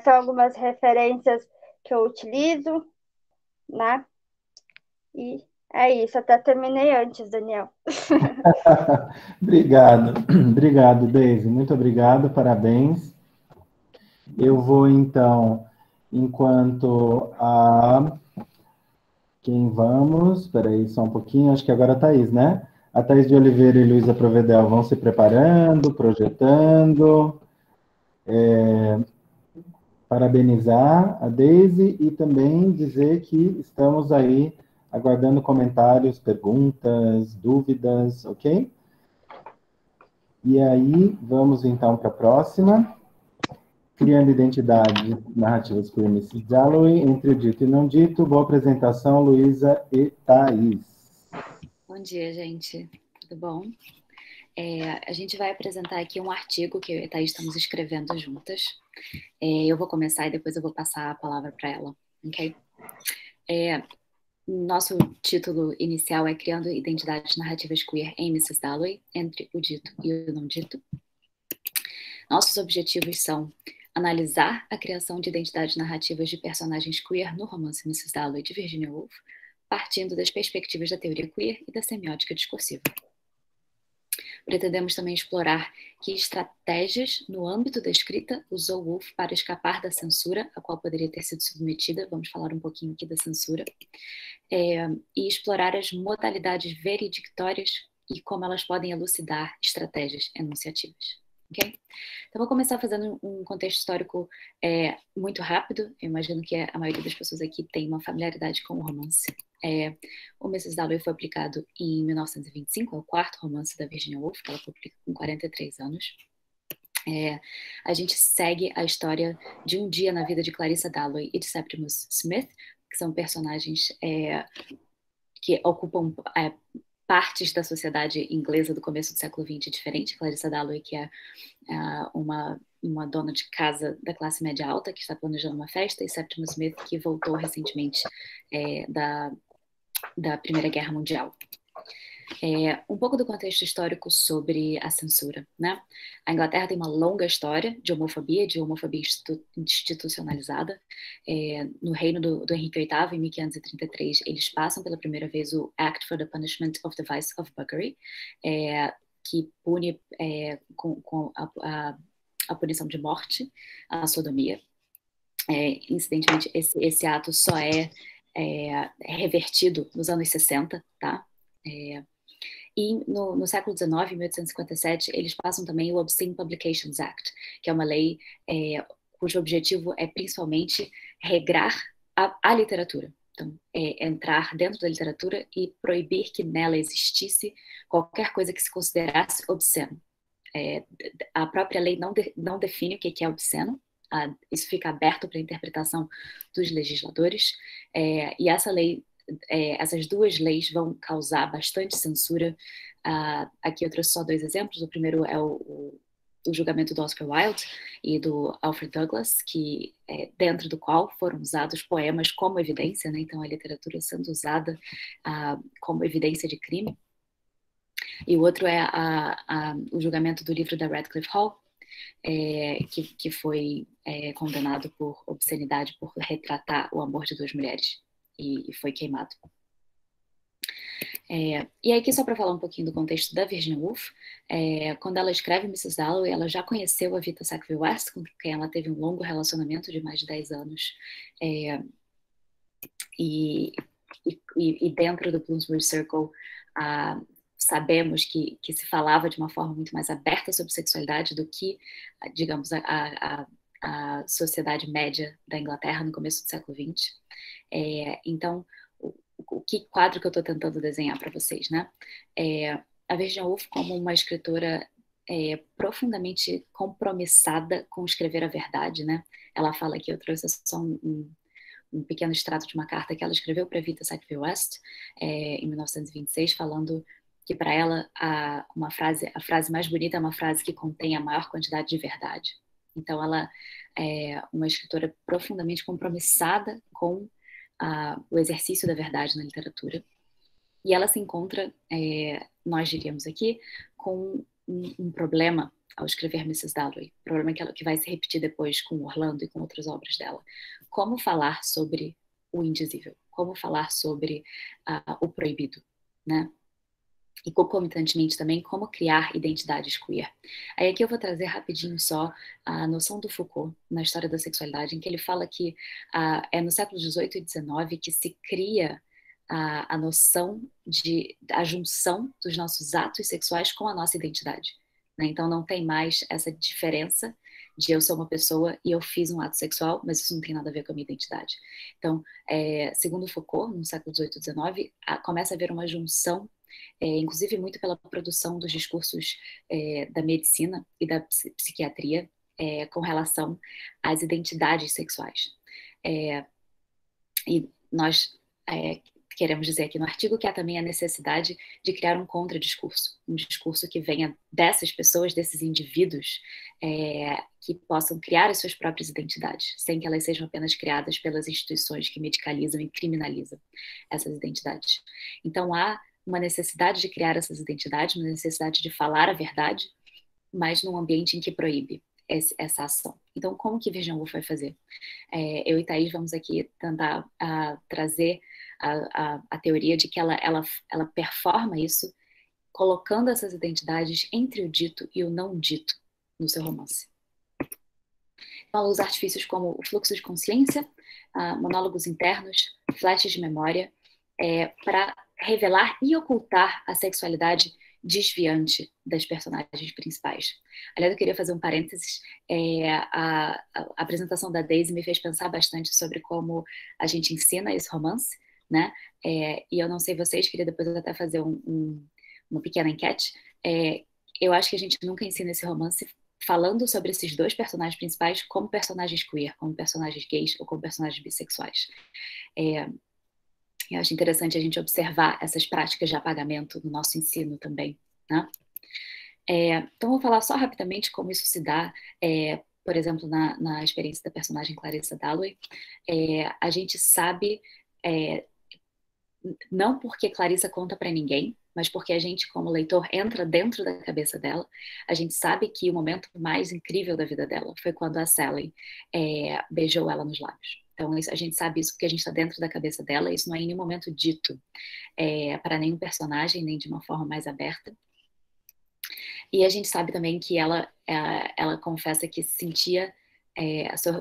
são algumas referências que eu utilizo, né? E é isso, até terminei antes, Daniel. Obrigado, obrigado, Deise, muito obrigado, parabéns. Eu vou, então, enquanto a... Quem vamos? Espera aí só um pouquinho, acho que agora a Thaís, né? A Thaís de Oliveira e Luísa Provedel vão se preparando, projetando. Parabenizar a Deise e também dizer que estamos aí aguardando comentários, perguntas, dúvidas, ok? E aí, vamos então para a próxima. Criando identidade, narrativas queer Mrs. Dalloway, entre o dito e não dito. Boa apresentação, Luísa e Thaís. Bom dia, gente. Tudo bom? A gente vai apresentar aqui um artigo que eu e a Thaís estamos escrevendo juntas. Eu vou começar e depois eu vou passar a palavra para ela, ok? Nosso título inicial é Criando Identidades Narrativas Queer em Mrs. Dalloway, entre o dito e o não dito. Nossos objetivos são analisar a criação de identidades narrativas de personagens queer no romance Mrs. Dalloway de Virginia Woolf, partindo das perspectivas da teoria queer e da semiótica discursiva. Pretendemos também explorar que estratégias no âmbito da escrita usou Woolf para escapar da censura, a qual poderia ter sido submetida, vamos falar um pouquinho aqui da censura, e explorar as modalidades veredictórias e como elas podem elucidar estratégias enunciativas. Okay? Então, vou começar fazendo um contexto histórico muito rápido. Eu imagino que a maioria das pessoas aqui tem uma familiaridade com o romance. O Mrs. Dalloway foi publicado em 1925, é o quarto romance da Virginia Woolf, que ela publica com 43 anos. A gente segue a história de um dia na vida de Clarissa Dalloway e de Septimus Smith, que são personagens que ocupam partes da sociedade inglesa do começo do século XX diferente. Clarissa Dalloway, que é uma dona de casa da classe média alta, que está planejando uma festa, e Septimus Smith, que voltou recentemente da Primeira Guerra Mundial. Um pouco do contexto histórico sobre a censura, né? A Inglaterra tem uma longa história de homofobia institucionalizada. No reino do Henrique VIII, em 1533, eles passam pela primeira vez o Act for the Punishment of the Vice of Buggery, que pune com a punição de morte a sodomia. Incidentemente, esse ato só é revertido nos anos 60, tá? E no século XIX, em 1857, eles passam também o Obscene Publications Act, que é uma lei cujo objetivo é principalmente regrar a literatura. Então, entrar dentro da literatura e proibir que nela existisse qualquer coisa que se considerasse obsceno. A própria lei não define o que é obsceno. Isso fica aberto para a interpretação dos legisladores. E essa lei, essas duas leis vão causar bastante censura. Aqui eu trouxe só dois exemplos. O primeiro é o o julgamento do Oscar Wilde e do Alfred Douglas, que dentro do qual foram usados poemas como evidência, né? Então a literatura sendo usada como evidência de crime. E o outro é o julgamento do livro da Radcliffe Hall, que foi condenado por obscenidade, por retratar o amor de duas mulheres, e foi queimado. E aí, aqui só para falar um pouquinho do contexto da Virginia Woolf, quando ela escreve Mrs. Dalloway, ela já conheceu a Vita Sackville-West, com quem ela teve um longo relacionamento de mais de 10 anos, e dentro do Bloomsbury Circle, sabemos que se falava de uma forma muito mais aberta sobre sexualidade do que, digamos, a sociedade média da Inglaterra no começo do século XX. Então, que quadro que eu estou tentando desenhar para vocês, né? A Virginia Woolf como uma escritora profundamente compromissada com escrever a verdade, né? Ela fala aqui, eu trouxe só um pequeno extrato de uma carta que ela escreveu para Vita Sackville-West em 1926, falando que para ela a frase mais bonita é uma frase que contém a maior quantidade de verdade. Então ela é uma escritora profundamente compromissada com o exercício da verdade na literatura. E ela se encontra, nós diríamos aqui, com um problema ao escrever Mrs. Dalloway, problema que vai se repetir depois com Orlando e com outras obras dela. Como falar sobre o indizível? Como falar sobre o proibido, né? E concomitantemente também como criar identidades queer. Aí aqui eu vou trazer rapidinho só a noção do Foucault na história da sexualidade, em que ele fala que é no século XVIII e XIX que se cria a noção a junção dos nossos atos sexuais com a nossa identidade, né? Então não tem mais essa diferença de eu sou uma pessoa e eu fiz um ato sexual, mas isso não tem nada a ver com a minha identidade. Então, segundo Foucault, no século XVIII e XIX, começa a haver uma junção, inclusive muito pela produção dos discursos da medicina e da psiquiatria com relação às identidades sexuais. E nós queremos dizer aqui no artigo que há também a necessidade de criar um contradiscurso, um discurso que venha dessas pessoas, desses indivíduos, que possam criar as suas próprias identidades, sem que elas sejam apenas criadas pelas instituições que medicalizam e criminalizam essas identidades. Então há uma necessidade de criar essas identidades, uma necessidade de falar a verdade, mas num ambiente em que proíbe essa ação. Então, como que Virginia Woolf vai fazer? Eu e Thaís vamos aqui tentar trazer a teoria de que ela performa isso, colocando essas identidades entre o dito e o não dito no seu romance. Então, ela usa artifícios como o fluxo de consciência, monólogos internos, flashes de memória, para revelar e ocultar a sexualidade desviante das personagens principais. Aliás, eu queria fazer um parênteses. A apresentação da Daisy me fez pensar bastante sobre como a gente ensina esse romance, né? E eu não sei vocês, queria depois até fazer uma pequena enquete. Eu acho que a gente nunca ensina esse romance falando sobre esses dois personagens principais como personagens queer, como personagens gays ou como personagens bissexuais. Eu acho interessante a gente observar essas práticas de apagamento no nosso ensino também, né? Então, vou falar só rapidamente como isso se dá, por exemplo, na experiência da personagem Clarissa Dalloway. A gente sabe, não porque Clarissa conta para ninguém, mas porque a gente, como leitor, entra dentro da cabeça dela. A gente sabe que o momento mais incrível da vida dela foi quando a Sally beijou ela nos lábios. Então, a gente sabe isso porque a gente está dentro da cabeça dela, isso não é em nenhum momento dito para nenhum personagem, nem de uma forma mais aberta. E a gente sabe também que ela confessa que sentia,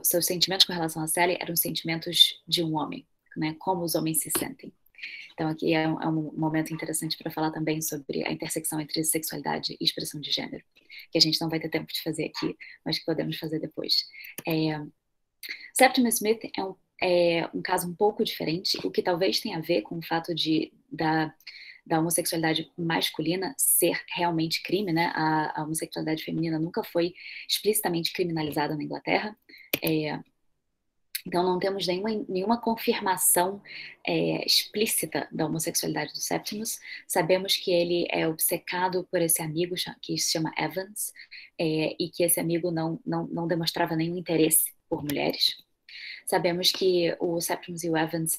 seus sentimentos com relação a Sally eram sentimentos de um homem, né? Como os homens se sentem. Então, aqui é um momento interessante para falar também sobre a intersecção entre sexualidade e expressão de gênero, que a gente não vai ter tempo de fazer aqui, mas que podemos fazer depois. Septima Smith é um caso um pouco diferente, o que talvez tenha a ver com o fato da homossexualidade masculina ser realmente crime, né? A homossexualidade feminina nunca foi explicitamente criminalizada na Inglaterra. Então, não temos nenhuma confirmação explícita da homossexualidade do Septimus. Sabemos que ele é obcecado por esse amigo que se chama Evans, e que esse amigo não demonstrava nenhum interesse por mulheres. Sabemos que o Septimus e o Evans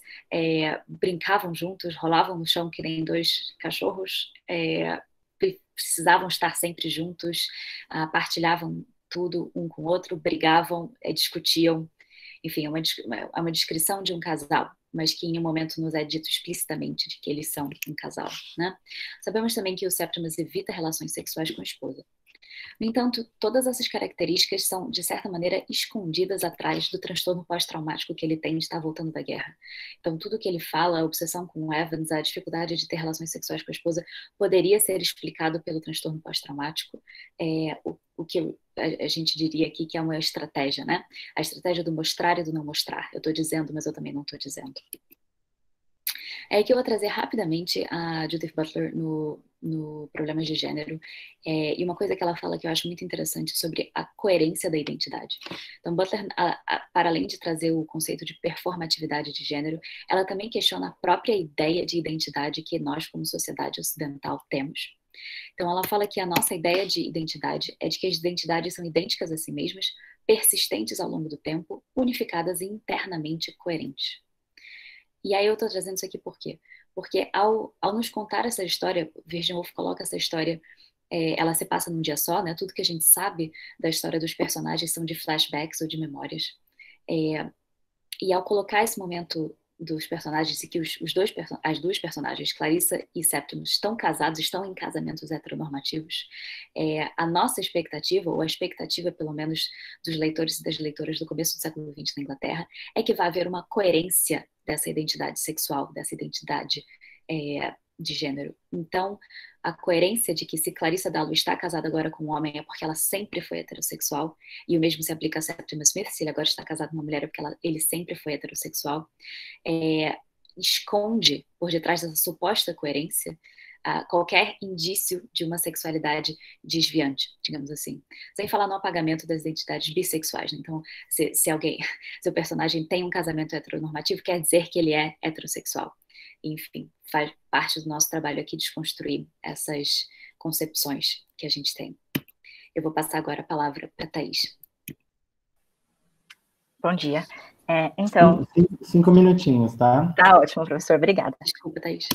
brincavam juntos, rolavam no chão que nem dois cachorros, precisavam estar sempre juntos, partilhavam tudo um com o outro, brigavam, discutiam. Enfim, é uma descrição de um casal, mas que em um momento nos é dito explicitamente de que eles são um casal, né? Sabemos também que o Septimus evita relações sexuais com a esposa. No entanto, todas essas características são, de certa maneira, escondidas atrás do transtorno pós-traumático que ele tem de estar voltando da guerra. Então, tudo que ele fala, a obsessão com o Evans, a dificuldade de ter relações sexuais com a esposa, poderia ser explicado pelo transtorno pós-traumático, o que a gente diria aqui que é uma estratégia, né? A estratégia do mostrar e do não mostrar. Eu estou dizendo, mas eu também não estou dizendo. É que eu vou trazer rapidamente a Judith Butler no Problemas de Gênero, e uma coisa que ela fala que eu acho muito interessante sobre a coerência da identidade. Então, Butler, para além de trazer o conceito de performatividade de gênero, ela também questiona a própria ideia de identidade que nós, como sociedade ocidental, temos. Então, ela fala que a nossa ideia de identidade é de que as identidades são idênticas a si mesmas, persistentes ao longo do tempo, unificadas e internamente coerentes. E aí eu estou trazendo isso aqui por quê? Porque ao nos contar essa história, Virginia Woolf coloca essa história, ela se passa num dia só, né? Tudo que a gente sabe da história dos personagens são de flashbacks ou de memórias. E ao colocar esse momento dos personagens e que as duas personagens, Clarissa e Septimus, estão casados, estão em casamentos heteronormativos, a nossa expectativa, ou a expectativa, pelo menos, dos leitores e das leitoras do começo do século XX na Inglaterra, é que vai haver uma coerência dessa identidade sexual, dessa identidade de gênero. Então, a coerência de que se Clarissa Darlow está casada agora com um homem é porque ela sempre foi heterossexual, e o mesmo se aplica a Septimus Smith, se ele agora está casado com uma mulher é porque ele sempre foi heterossexual, esconde por detrás dessa suposta coerência qualquer indício de uma sexualidade desviante, digamos assim. Sem falar no apagamento das identidades bissexuais. Né? Então, se o personagem tem um casamento heteronormativo, quer dizer que ele é heterossexual. Enfim, faz parte do nosso trabalho aqui desconstruir essas concepções que a gente tem. Eu vou passar agora a palavra para a Thaís. Bom dia. Então... 5 minutinhos, tá? Tá ótimo, professor. Obrigada. Desculpa, Thaís.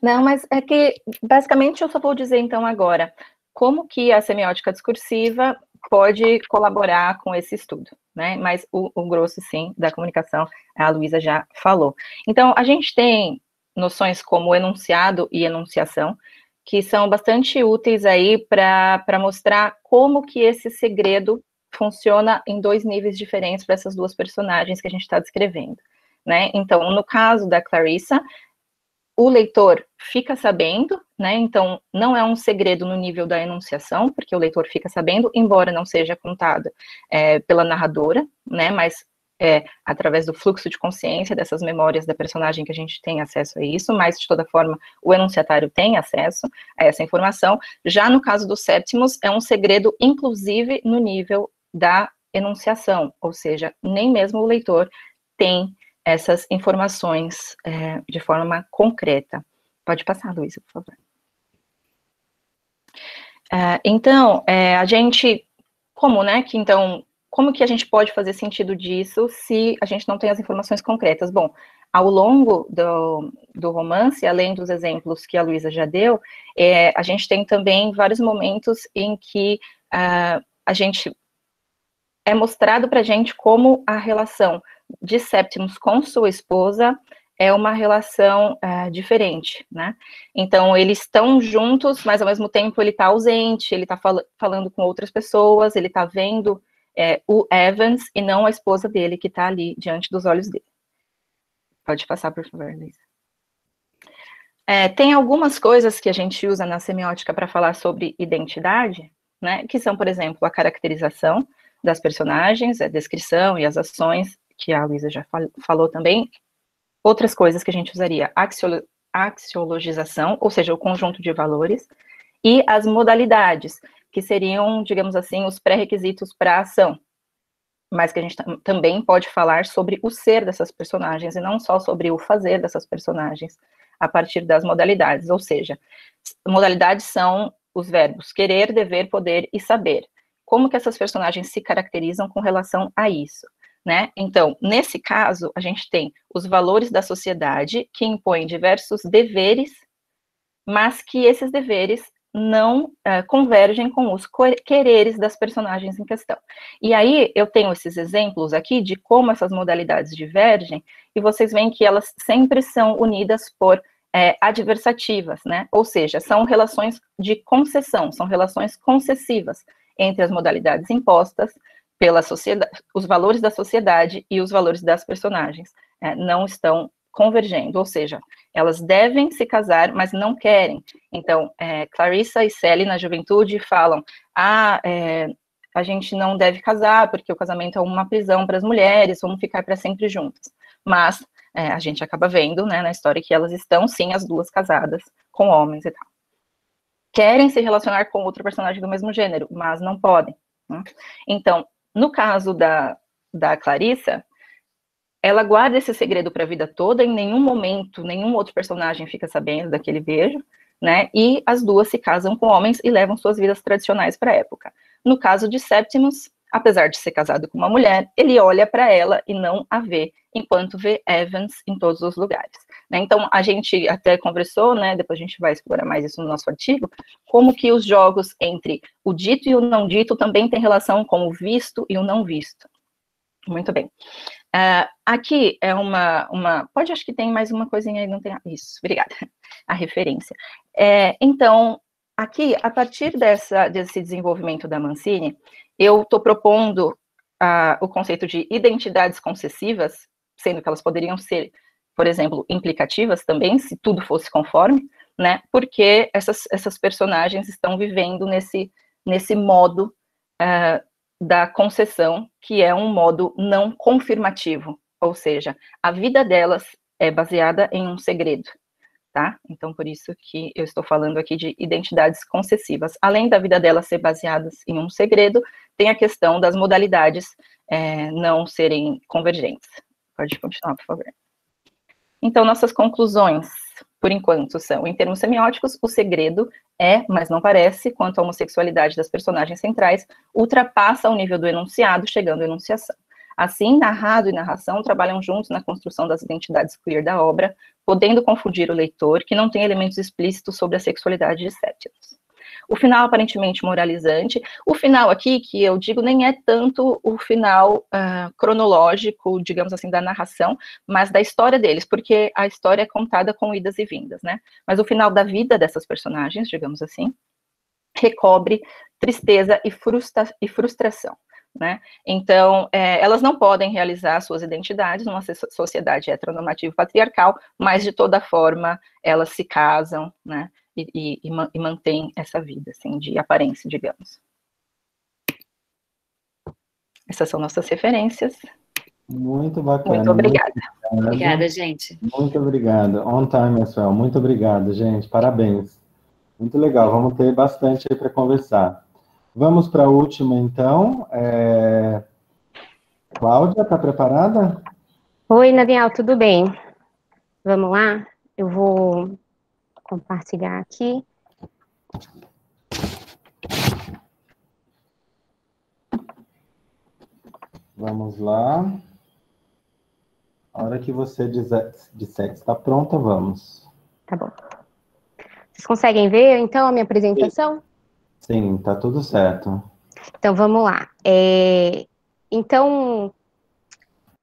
Não, mas é que, basicamente, eu só vou dizer, então, agora, como que a semiótica discursiva pode colaborar com esse estudo, né? Mas o grosso, sim, da comunicação, a Luísa já falou. Então, a gente tem noções como enunciado e enunciação, que são bastante úteis aí para mostrar como que esse segredo funciona em 2 níveis diferentes para essas 2 personagens que a gente está descrevendo, né? Então, no caso da Clarissa, o leitor fica sabendo, né? Então, não é um segredo no nível da enunciação, porque o leitor fica sabendo, embora não seja contado pela narradora, né? Mas através do fluxo de consciência dessas memórias da personagem que a gente tem acesso a isso, mas, de toda forma, o enunciatário tem acesso a essa informação. Já no caso do Septimus, é um segredo, inclusive, no nível da enunciação, ou seja, nem mesmo o leitor tem essas informações de forma concreta. Pode passar, Luísa, por favor. Então, a gente, como que a gente pode fazer sentido disso se a gente não tem as informações concretas? Bom, ao longo do romance, além dos exemplos que a Luísa já deu, a gente tem também vários momentos em que a gente é mostrado para a gente como a relação de Septimus com sua esposa é uma relação diferente, né? Então, eles estão juntos, mas ao mesmo tempo ele está ausente, ele está falando com outras pessoas, ele está vendo o Evans e não a esposa dele que está ali diante dos olhos dele. Pode passar, por favor, Luísa. Tem algumas coisas que a gente usa na semiótica para falar sobre identidade, né? Que são, por exemplo, a caracterização das personagens, a descrição e as ações, que a Luísa já falou também. Outras coisas que a gente usaria, axiologização, ou seja, o conjunto de valores, e as modalidades, que seriam, digamos assim, os pré-requisitos para a ação. mas que a gente também pode falar sobre o ser dessas personagens, e não só sobre o fazer dessas personagens, a partir das modalidades, ou seja, modalidades são os verbos querer, dever, poder e saber. Como que essas personagens se caracterizam com relação a isso, né? Então, nesse caso, a gente tem os valores da sociedade, que impõem diversos deveres, mas que esses deveres não convergem com os quereres das personagens em questão. E aí, eu tenho esses exemplos aqui de como essas modalidades divergem, e vocês veem que elas sempre são unidas por adversativas, né? Ou seja, são relações de concessão, são relações concessivas entre as modalidades impostas pela sociedade, os valores da sociedade e os valores das personagens, não estão convergendo, ou seja, elas devem se casar, mas não querem. Então, Clarissa e Sally, na juventude, falam, a gente não deve casar, porque o casamento é uma prisão para as mulheres, vamos ficar para sempre juntas. Mas a gente acaba vendo, né, na história, que elas estão, sim, as duas casadas com homens e tal. Querem se relacionar com outro personagem do mesmo gênero, mas não podem, né? Então, no caso da Clarissa, ela guarda esse segredo para a vida toda, em nenhum momento, nenhum outro personagem fica sabendo daquele beijo, né, e as duas se casam com homens e levam suas vidas tradicionais para a época. No caso de Septimus, apesar de ser casado com uma mulher, ele olha para ela e não a vê, enquanto vê Evans em todos os lugares, né? Então, a gente até conversou, né, depois a gente vai explorar mais isso no nosso artigo, como que os jogos entre o dito e o não dito também têm relação com o visto e o não visto. Muito bem. Aqui é pode, acho que tem mais uma coisinha aí, não tem, isso, obrigada, a referência. Então, aqui, a partir desse desenvolvimento da Mancini, eu estou propondo o conceito de identidades concessivas, sendo que elas poderiam ser, por exemplo, implicativas também, se tudo fosse conforme, né, porque essas personagens estão vivendo nesse modo da concessão, que é um modo não confirmativo, ou seja, a vida delas é baseada em um segredo, tá? Então, por isso que eu estou falando aqui de identidades concessivas. Além da vida delas ser baseada em um segredo, tem a questão das modalidades não serem convergentes. Pode continuar, por favor. Então, nossas conclusões, por enquanto, são, em termos semióticos, o segredo mas não parece, quanto à homossexualidade das personagens centrais, ultrapassa o nível do enunciado, chegando à enunciação. Assim, narrado e narração trabalham juntos na construção das identidades queer da obra, podendo confundir o leitor, que não tem elementos explícitos sobre a sexualidade de Septimus. O final aparentemente moralizante, o final aqui, que eu digo, nem é tanto o final cronológico, digamos assim, da narração, mas da história deles, porque a história é contada com idas e vindas, né? Mas o final da vida dessas personagens, digamos assim, recobre tristeza e frustração, né? Então, elas não podem realizar suas identidades numa sociedade heteronormativa e patriarcal, mas, de toda forma, elas se casam, né? E mantém essa vida, assim, de aparência, digamos. Essas são nossas referências. Muito bacana. Muito obrigada. Obrigada, gente. Muito obrigado. On time, pessoal. Muito obrigado, gente. Parabéns. Muito legal. Vamos ter bastante aí para conversar. Vamos para a última, então. Cláudia, está preparada? Oi, Daniel, tudo bem? Vamos lá? Eu vou compartilhar aqui. Vamos lá. A hora que você disser que está pronta, vamos. Tá bom. Vocês conseguem ver, então, a minha apresentação? Sim, tá tudo certo. Então, vamos lá.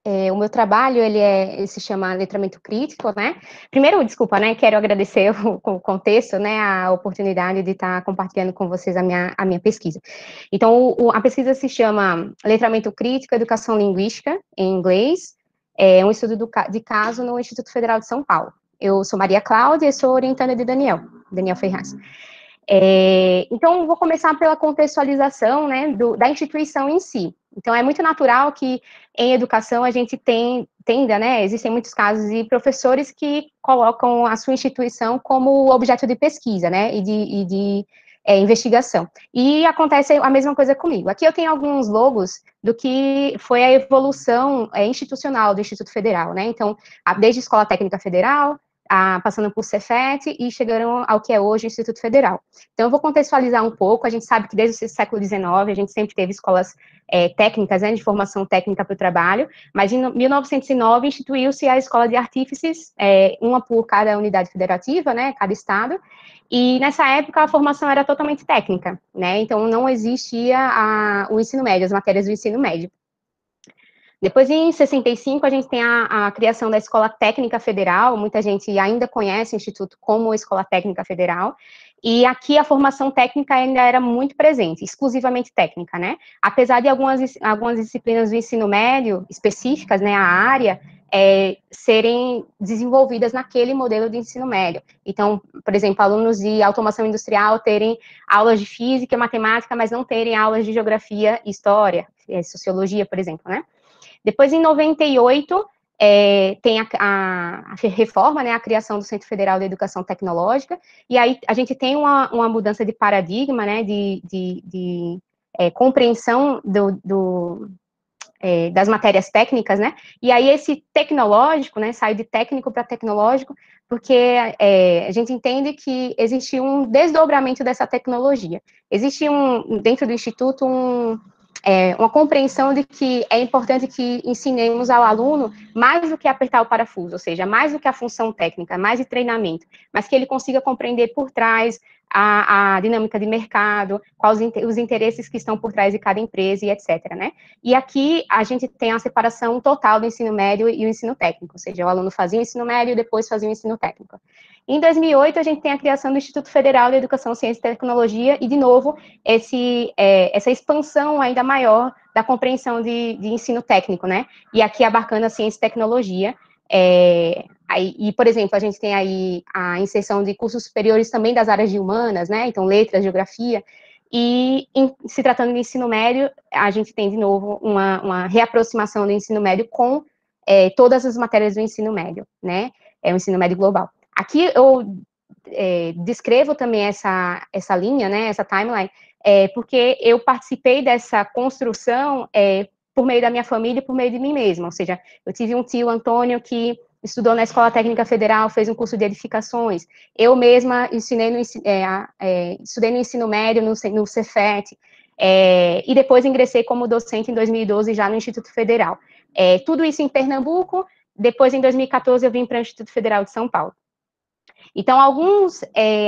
O meu trabalho, ele se chama Letramento Crítico, né? Primeiro, desculpa, né? Quero agradecer o contexto, né? A oportunidade de estar compartilhando com vocês a minha pesquisa. Então, a pesquisa se chama Letramento Crítico, Educação Linguística, em inglês. É um estudo de caso no Instituto Federal de São Paulo. Eu sou Maria Cláudia e sou orientanda de Daniel Ferraz. Então, vou começar pela contextualização, né, da instituição em si. Então, é muito natural que em educação a gente tenda, né, existem muitos casos de professores que colocam a sua instituição como objeto de pesquisa, né, e de investigação. E acontece a mesma coisa comigo. Aqui eu tenho alguns logos do que foi a evolução institucional do Instituto Federal, né? Então, desde a Escola Técnica Federal, passando por Cefet e chegaram ao que é hoje o Instituto Federal. Então, eu vou contextualizar um pouco. A gente sabe que desde o século XIX a gente sempre teve escolas técnicas, né, de formação técnica para o trabalho, mas em 1909 instituiu-se a Escola de Artífices, uma por cada unidade federativa, né, cada estado, e nessa época a formação era totalmente técnica, né, então não existia o ensino médio, as matérias do ensino médio. Depois, em 65, a gente tem a criação da Escola Técnica Federal, muita gente ainda conhece o Instituto como Escola Técnica Federal, e aqui a formação técnica ainda era muito presente, exclusivamente técnica, né? Apesar de algumas disciplinas do ensino médio, específicas, né, a área, serem desenvolvidas naquele modelo de ensino médio. Então, por exemplo, alunos de automação industrial terem aulas de física e matemática, mas não terem aulas de geografia e história, sociologia, por exemplo, né? Depois, em 98, tem a reforma, né, a criação do Centro Federal de Educação Tecnológica, e aí a gente tem uma mudança de paradigma, né, de compreensão das matérias técnicas, né, e aí esse tecnológico, né, sai de técnico para tecnológico, porque a gente entende que existe um desdobramento dessa tecnologia. Existe dentro do Instituto, uma compreensão de que é importante que ensinemos ao aluno mais do que apertar o parafuso, ou seja, mais do que a função técnica, mais de treinamento, mas que ele consiga compreender por trás a dinâmica de mercado, quais os interesses que estão por trás de cada empresa e etc, né? E aqui a gente tem a separação total do ensino médio e o ensino técnico, ou seja, o aluno fazia o ensino médio e depois fazia o ensino técnico. Em 2008, a gente tem a criação do Instituto Federal de Educação, Ciência e Tecnologia, e, de novo, essa expansão ainda maior da compreensão de ensino técnico, né? E aqui abarcando a ciência e tecnologia. E, por exemplo, a gente tem aí a inserção de cursos superiores também das áreas de humanas, né? Então, letras, geografia. E, se tratando de ensino médio, a gente tem, de novo, uma reaproximação do ensino médio com todas as matérias do ensino médio, né? O ensino médio global. Aqui eu descrevo também essa linha, né, essa timeline, porque eu participei dessa construção por meio da minha família e por meio de mim mesma, ou seja, eu tive um tio, Antônio, que estudou na Escola Técnica Federal, fez um curso de edificações, eu mesma estudei no ensino médio, no Cefet, e depois ingressei como docente em 2012 já no Instituto Federal. Tudo isso em Pernambuco, depois em 2014 eu vim para o Instituto Federal de São Paulo. Então, alguns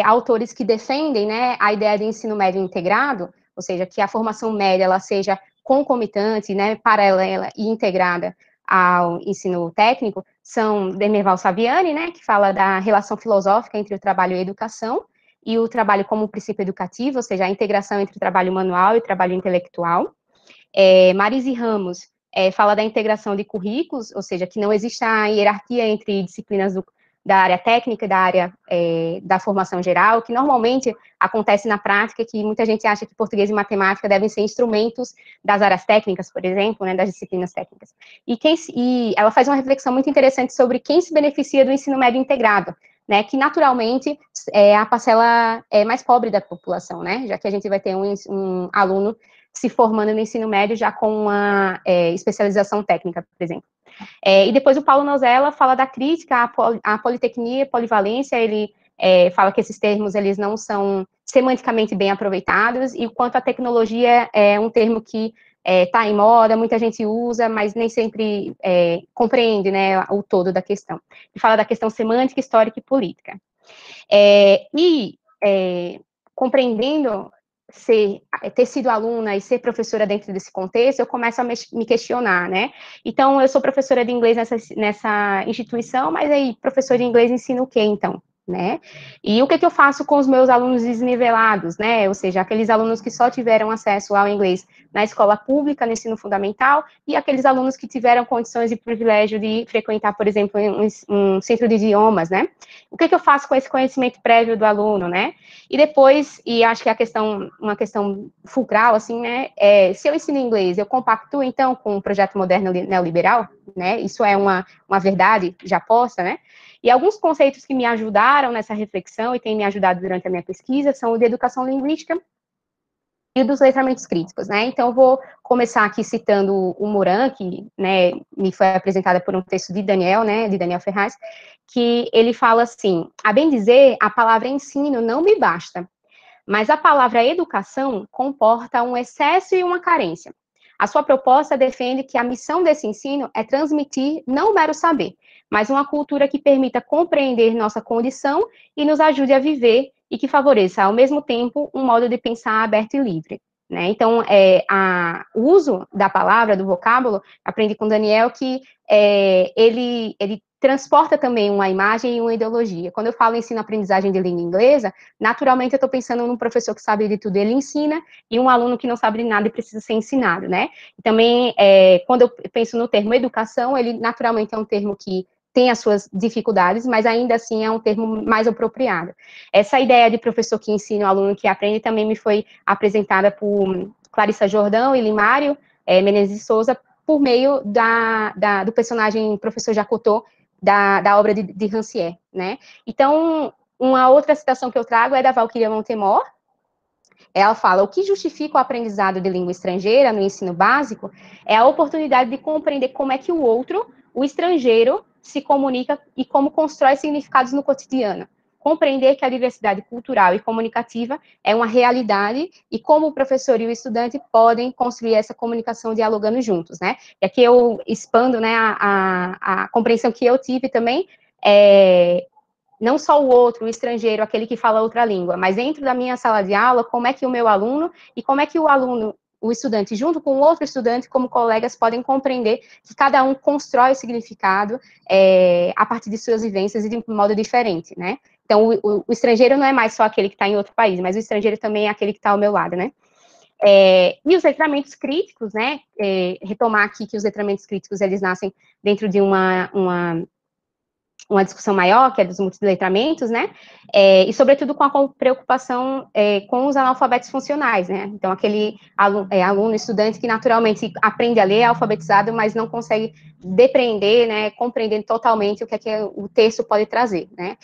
autores que defendem, né, a ideia de ensino médio integrado, ou seja, que a formação média ela seja concomitante, né, paralela e integrada ao ensino técnico, são Demerval Saviani, né, que fala da relação filosófica entre o trabalho e a educação, e o trabalho como princípio educativo, ou seja, a integração entre o trabalho manual e o trabalho intelectual. Marise Ramos fala da integração de currículos, ou seja, que não existe a hierarquia entre disciplinas da área técnica e da área da formação geral, que normalmente acontece na prática, que muita gente acha que português e matemática devem ser instrumentos das áreas técnicas, por exemplo, né, das disciplinas técnicas. E ela faz uma reflexão muito interessante sobre quem se beneficia do ensino médio integrado, né, que naturalmente é a parcela mais pobre da população, né, já que a gente vai ter um aluno se formando no ensino médio já com uma especialização técnica, por exemplo. E depois o Paulo Nozella fala da crítica à politecnia, polivalência, ele fala que esses termos, eles não são semanticamente bem aproveitados, e quanto a tecnologia é um termo que está em moda, muita gente usa, mas nem sempre compreende, né, o todo da questão. Ele fala da questão semântica, histórica e política. Compreendendo ter sido aluna e ser professora dentro desse contexto, eu começo a me questionar, né? Então, eu sou professora de inglês nessa instituição, mas aí, professor de inglês ensina o quê, então? Né? E o que eu faço com os meus alunos desnivelados, né? Ou seja, aqueles alunos que só tiveram acesso ao inglês na escola pública, no ensino fundamental, e aqueles alunos que tiveram condições e privilégio de frequentar, por exemplo, um centro de idiomas, né? O que eu faço com esse conhecimento prévio do aluno, né? E depois, e acho que uma questão fulcral, assim, né? Se eu ensino inglês, eu compactuo, então, com o projeto moderno neoliberal, né? Isso é uma verdade já posta, né? E alguns conceitos que me ajudaram nessa reflexão e têm me ajudado durante a minha pesquisa são o de educação linguística e dos letramentos críticos, né? Então, eu vou começar aqui citando o Moran, que, né, me foi apresentada por um texto de Daniel, né, de Daniel Ferraz, que ele fala assim: a bem dizer, a palavra ensino não me basta, mas a palavra educação comporta um excesso e uma carência. A sua proposta defende que a missão desse ensino é transmitir não o mero saber, mas uma cultura que permita compreender nossa condição e nos ajude a viver e que favoreça, ao mesmo tempo, um modo de pensar aberto e livre. Né? Então, o uso da palavra, do vocábulo, aprendi com Daniel que ele transporta também uma imagem e uma ideologia. Quando eu falo ensino-aprendizagem de língua inglesa, naturalmente eu estou pensando num professor que sabe de tudo, ele ensina, e um aluno que não sabe de nada e precisa ser ensinado, né? E também, quando eu penso no termo educação, ele naturalmente é um termo que tem as suas dificuldades, mas ainda assim é um termo mais apropriado. Essa ideia de professor que ensina, o aluno que aprende, também me foi apresentada por Clarissa Jordão e Limário Menezes de Souza, por meio do personagem professor Jacotô, da obra de Rancière, né? Então, uma outra citação que eu trago é da Valquíria Montemor. Ela fala: o que justifica o aprendizado de língua estrangeira no ensino básico é a oportunidade de compreender como é que o outro, o estrangeiro, se comunica e como constrói significados no cotidiano. Compreender que a diversidade cultural e comunicativa é uma realidade e como o professor e o estudante podem construir essa comunicação dialogando juntos, né? E aqui eu expando, né, a compreensão que eu tive também, não só o outro, o estrangeiro, aquele que fala outra língua, mas dentro da minha sala de aula, como é que o meu aluno e como é que o aluno, o estudante, junto com outro estudante, como colegas, podem compreender que cada um constrói o significado a partir de suas vivências e de um modo diferente, né? Então, o estrangeiro não é mais só aquele que está em outro país, mas o estrangeiro também é aquele que está ao meu lado, né? E os letramentos críticos, né? Retomar aqui que os letramentos críticos, eles nascem dentro de uma discussão maior, que é dos multiletramentos, né, e sobretudo com a preocupação com os analfabetos funcionais, né, então aquele aluno, estudante que naturalmente aprende a ler, é alfabetizado, mas não consegue depreender, né, compreender totalmente o que o texto pode trazer, né.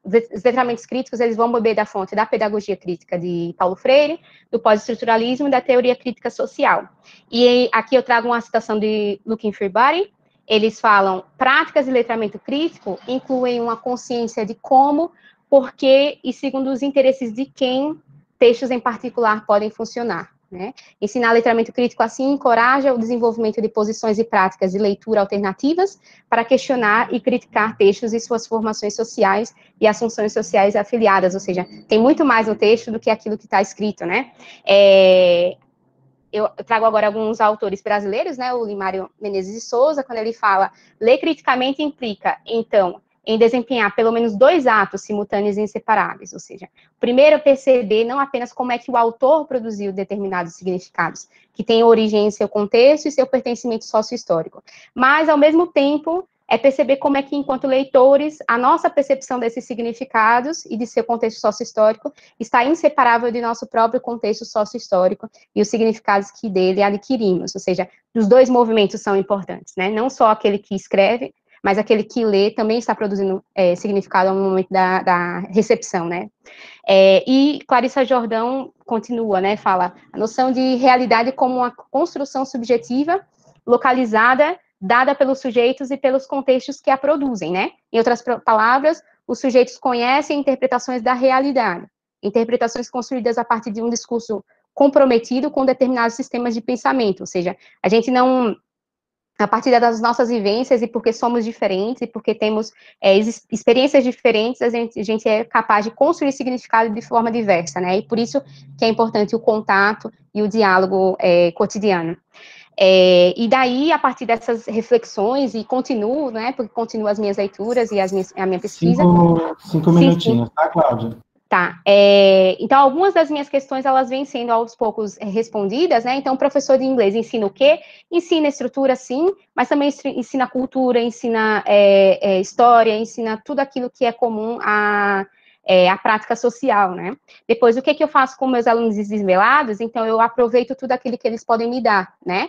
Os letramentos críticos, eles vão beber da fonte da pedagogia crítica de Paulo Freire, do pós-estruturalismo e da teoria crítica social. E aqui eu trago uma citação de Looking for Body. Eles falam: práticas de letramento crítico incluem uma consciência de como, por que e segundo os interesses de quem textos em particular podem funcionar, né? Ensinar letramento crítico, assim, encoraja o desenvolvimento de posições e práticas de leitura alternativas para questionar e criticar textos e suas formações sociais e as funções sociais afiliadas, ou seja, tem muito mais no texto do que aquilo que está escrito, né? Eu trago agora alguns autores brasileiros, né, o Limário Menezes de Souza, quando ele fala: ler criticamente implica, então, em desempenhar pelo menos 2 atos simultâneos e inseparáveis, ou seja, primeiro perceber não apenas como é que o autor produziu determinados significados, que têm origem em seu contexto e seu pertencimento sócio-histórico, mas, ao mesmo tempo, perceber como é que, enquanto leitores, a nossa percepção desses significados e de seu contexto sócio-histórico está inseparável de nosso próprio contexto sócio-histórico e os significados que dele adquirimos, ou seja, os 2 movimentos são importantes, né? Não só aquele que escreve, mas aquele que lê também está produzindo significado no momento da recepção, né? E Clarissa Jordão continua, né? Fala: a noção de realidade como uma construção subjetiva, localizada, dada pelos sujeitos e pelos contextos que a produzem, né? Em outras palavras, os sujeitos conhecem interpretações da realidade, interpretações construídas a partir de um discurso comprometido com determinados sistemas de pensamento, ou seja, a gente não, a partir das nossas vivências e porque somos diferentes e porque temos experiências diferentes, a gente é capaz de construir significado de forma diversa, né? E por isso que é importante o contato e o diálogo cotidiano. E daí, a partir dessas reflexões, e continuo, né, porque continuo as minhas leituras e a minha pesquisa. 5 minutinhos, tá, Cláudia? Tá. Então, algumas das minhas questões, elas vêm sendo, aos poucos, respondidas, né? Então, o professor de inglês ensina o quê? Ensina estrutura, sim, mas também ensina cultura, ensina história, ensina tudo aquilo que é comum à prática social, né? Depois, o que eu faço com meus alunos desvelados? Então, eu aproveito tudo aquilo que eles podem me dar, né?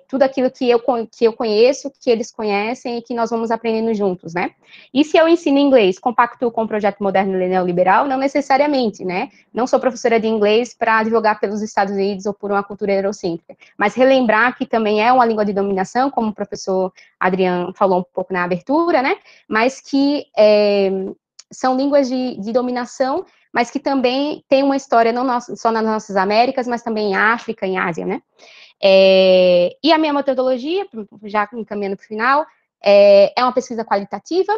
tudo aquilo que eu conheço, que eles conhecem e que nós vamos aprendendo juntos, né? E se eu ensino inglês, compactuo com o projeto moderno neoliberal? Não necessariamente, né? Não sou professora de inglês para advogar pelos Estados Unidos ou por uma cultura eurocêntrica, mas relembrar que também é uma língua de dominação, como o professor Adriano falou um pouco na abertura, né? Mas que são línguas de dominação, mas que também tem uma história não só nas nossas Américas, mas também em África, em Ásia, né? E a minha metodologia, já encaminhando para o final, é uma pesquisa qualitativa.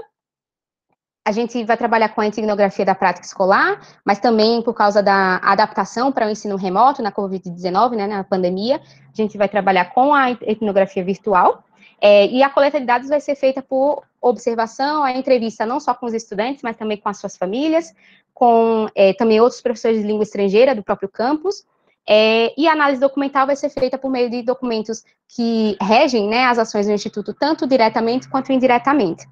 A gente vai trabalhar com a etnografia da prática escolar, mas também por causa da adaptação para o ensino remoto na Covid-19, né, na pandemia, a gente vai trabalhar com a etnografia virtual, e a coleta de dados vai ser feita por observação, a entrevista não só com os estudantes, mas também com as suas famílias, com também outros professores de língua estrangeira do próprio campus, e a análise documental vai ser feita por meio de documentos que regem, né, as ações do Instituto, tanto diretamente quanto indiretamente.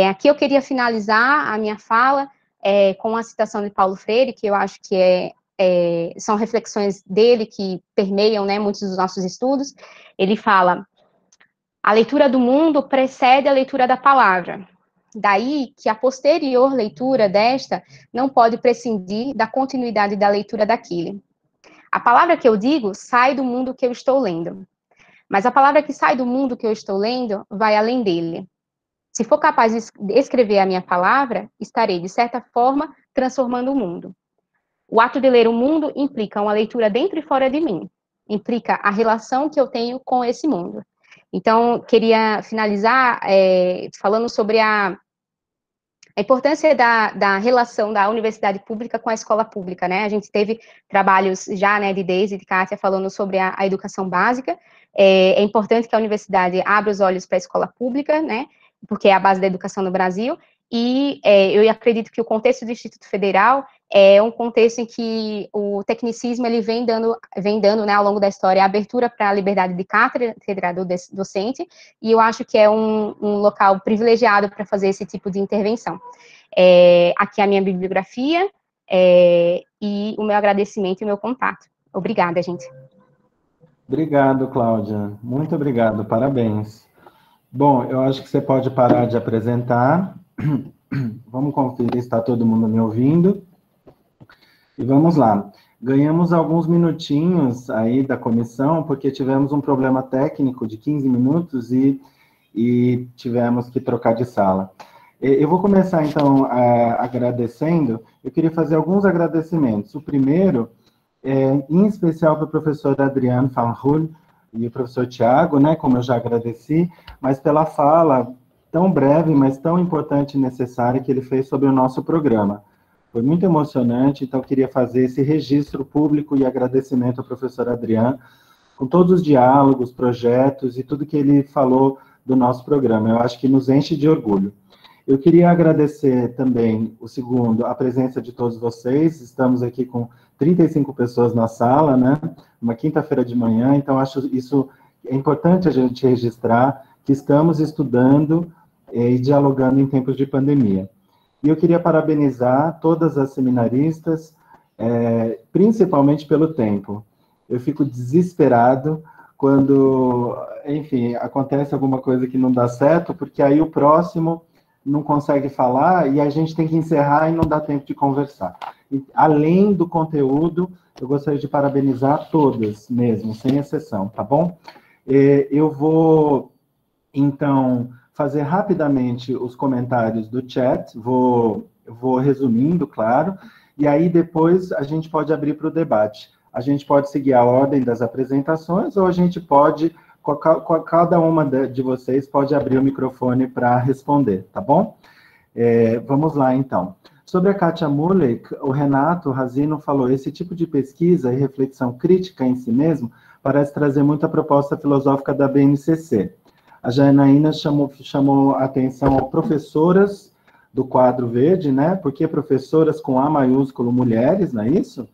Aqui eu queria finalizar a minha fala com a citação de Paulo Freire, que eu acho que são reflexões dele que permeiam, né, muitos dos nossos estudos. Ele fala: a leitura do mundo precede a leitura da palavra. Daí que a posterior leitura desta não pode prescindir da continuidade da leitura daquele. A palavra que eu digo sai do mundo que eu estou lendo, mas a palavra que sai do mundo que eu estou lendo vai além dele. Se for capaz de escrever a minha palavra, estarei, de certa forma, transformando o mundo. O ato de ler o mundo implica uma leitura dentro e fora de mim, implica a relação que eu tenho com esse mundo. Então, queria finalizar falando sobre a importância da relação da universidade pública com a escola pública, né? A gente teve trabalhos já, né, de Deise e de Kátia falando sobre a educação básica. É importante que a universidade abra os olhos para a escola pública, né? Porque é a base da educação no Brasil, e eu acredito que o contexto do Instituto Federal é um contexto em que o tecnicismo ele vem dando, né, ao longo da história, a abertura para a liberdade de cátedra do docente, e eu acho que é um local privilegiado para fazer esse tipo de intervenção. Aqui a minha bibliografia, e o meu agradecimento e o meu contato. Obrigada, gente. Obrigado, Cláudia. Muito obrigado, parabéns. Bom, eu acho que você pode parar de apresentar. Vamos conferir se está todo mundo me ouvindo. E vamos lá. Ganhamos alguns minutinhos aí da comissão, porque tivemos um problema técnico de 15 minutos e tivemos que trocar de sala. Eu vou começar, então, agradecendo. Eu queria fazer alguns agradecimentos. O primeiro, em especial para o professor Adriano Fanjul, e o professor Tiago, né, como eu já agradeci, mas pela fala tão breve, mas tão importante e necessária que ele fez sobre o nosso programa. Foi muito emocionante, então eu queria fazer esse registro público e agradecimento ao professor Adriano, com todos os diálogos, projetos e tudo que ele falou do nosso programa. Eu acho que nos enche de orgulho. Eu queria agradecer também, o segundo, a presença de todos vocês. Estamos aqui com 35 pessoas na sala, né? Uma quinta-feira de manhã, então acho isso é importante a gente registrar que estamos estudando e dialogando em tempos de pandemia. E eu queria parabenizar todas as seminaristas, principalmente pelo tempo. Eu fico desesperado quando, enfim, acontece alguma coisa que não dá certo, porque aí o próximo não consegue falar e a gente tem que encerrar e não dá tempo de conversar. E, além do conteúdo, eu gostaria de parabenizar todas mesmo, sem exceção, tá bom? Eu vou, então, fazer rapidamente os comentários do chat, vou resumindo, claro, e aí depois a gente pode abrir para o debate. A gente pode seguir a ordem das apresentações ou a gente pode... Cada uma de vocês pode abrir o microfone para responder, tá bom? Vamos lá, então. Sobre a Kátia Mulek, o Renato Razino falou, esse tipo de pesquisa e reflexão crítica em si mesmo parece trazer muita proposta filosófica da BNCC. A Janaína chamou a atenção ao professoras do quadro verde, né? Porque professoras com A maiúsculo, mulheres, não é isso?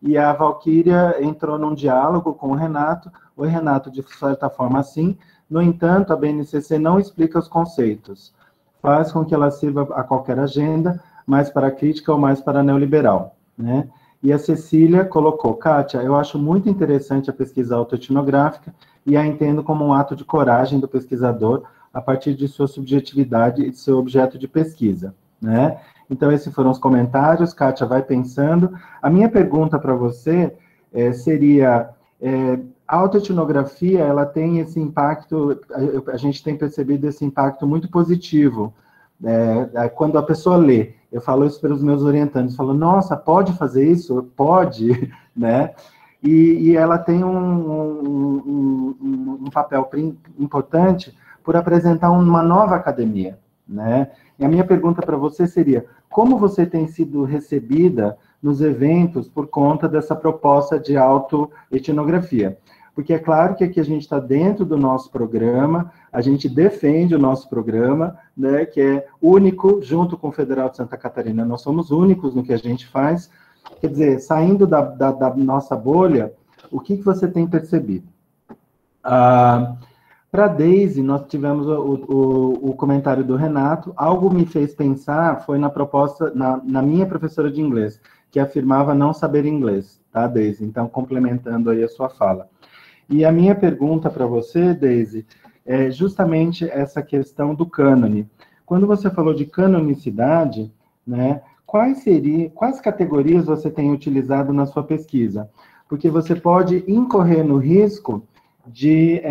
E a Valquíria entrou num diálogo com o Renato. Oi, Renato, de certa forma, sim. No entanto, a BNCC não explica os conceitos. Faz com que ela sirva a qualquer agenda, mais para a crítica ou mais para a neoliberal, né? E a Cecília colocou, Kátia, eu acho muito interessante a pesquisa autoetnográfica e a entendo como um ato de coragem do pesquisador a partir de sua subjetividade e de seu objeto de pesquisa, né? Então, esses foram os comentários, Kátia vai pensando. A minha pergunta para você seria, a autoetnografia, ela tem esse impacto, a gente tem percebido esse impacto muito positivo, quando a pessoa lê. Eu falo isso para os meus orientandos, falo, nossa, pode fazer isso? Pode, né? E ela tem um papel importante por apresentar uma nova academia, né? E a minha pergunta para você seria, como você tem sido recebida nos eventos por conta dessa proposta de autoetnografia? Porque é claro que aqui a gente está dentro do nosso programa, a gente defende o nosso programa, né, que é único, junto com o Federal de Santa Catarina, nós somos únicos no que a gente faz. Quer dizer, saindo da nossa bolha, o que você tem percebido? Para a Daisy, nós tivemos o comentário do Renato, algo me fez pensar, foi na proposta, na minha professora de inglês, que afirmava não saber inglês, tá, Daisy? Então, complementando aí a sua fala. E a minha pergunta para você, Daisy, é justamente essa questão do cânone. Quando você falou de canonicidade, né, quais categorias você tem utilizado na sua pesquisa? Porque você pode incorrer no risco de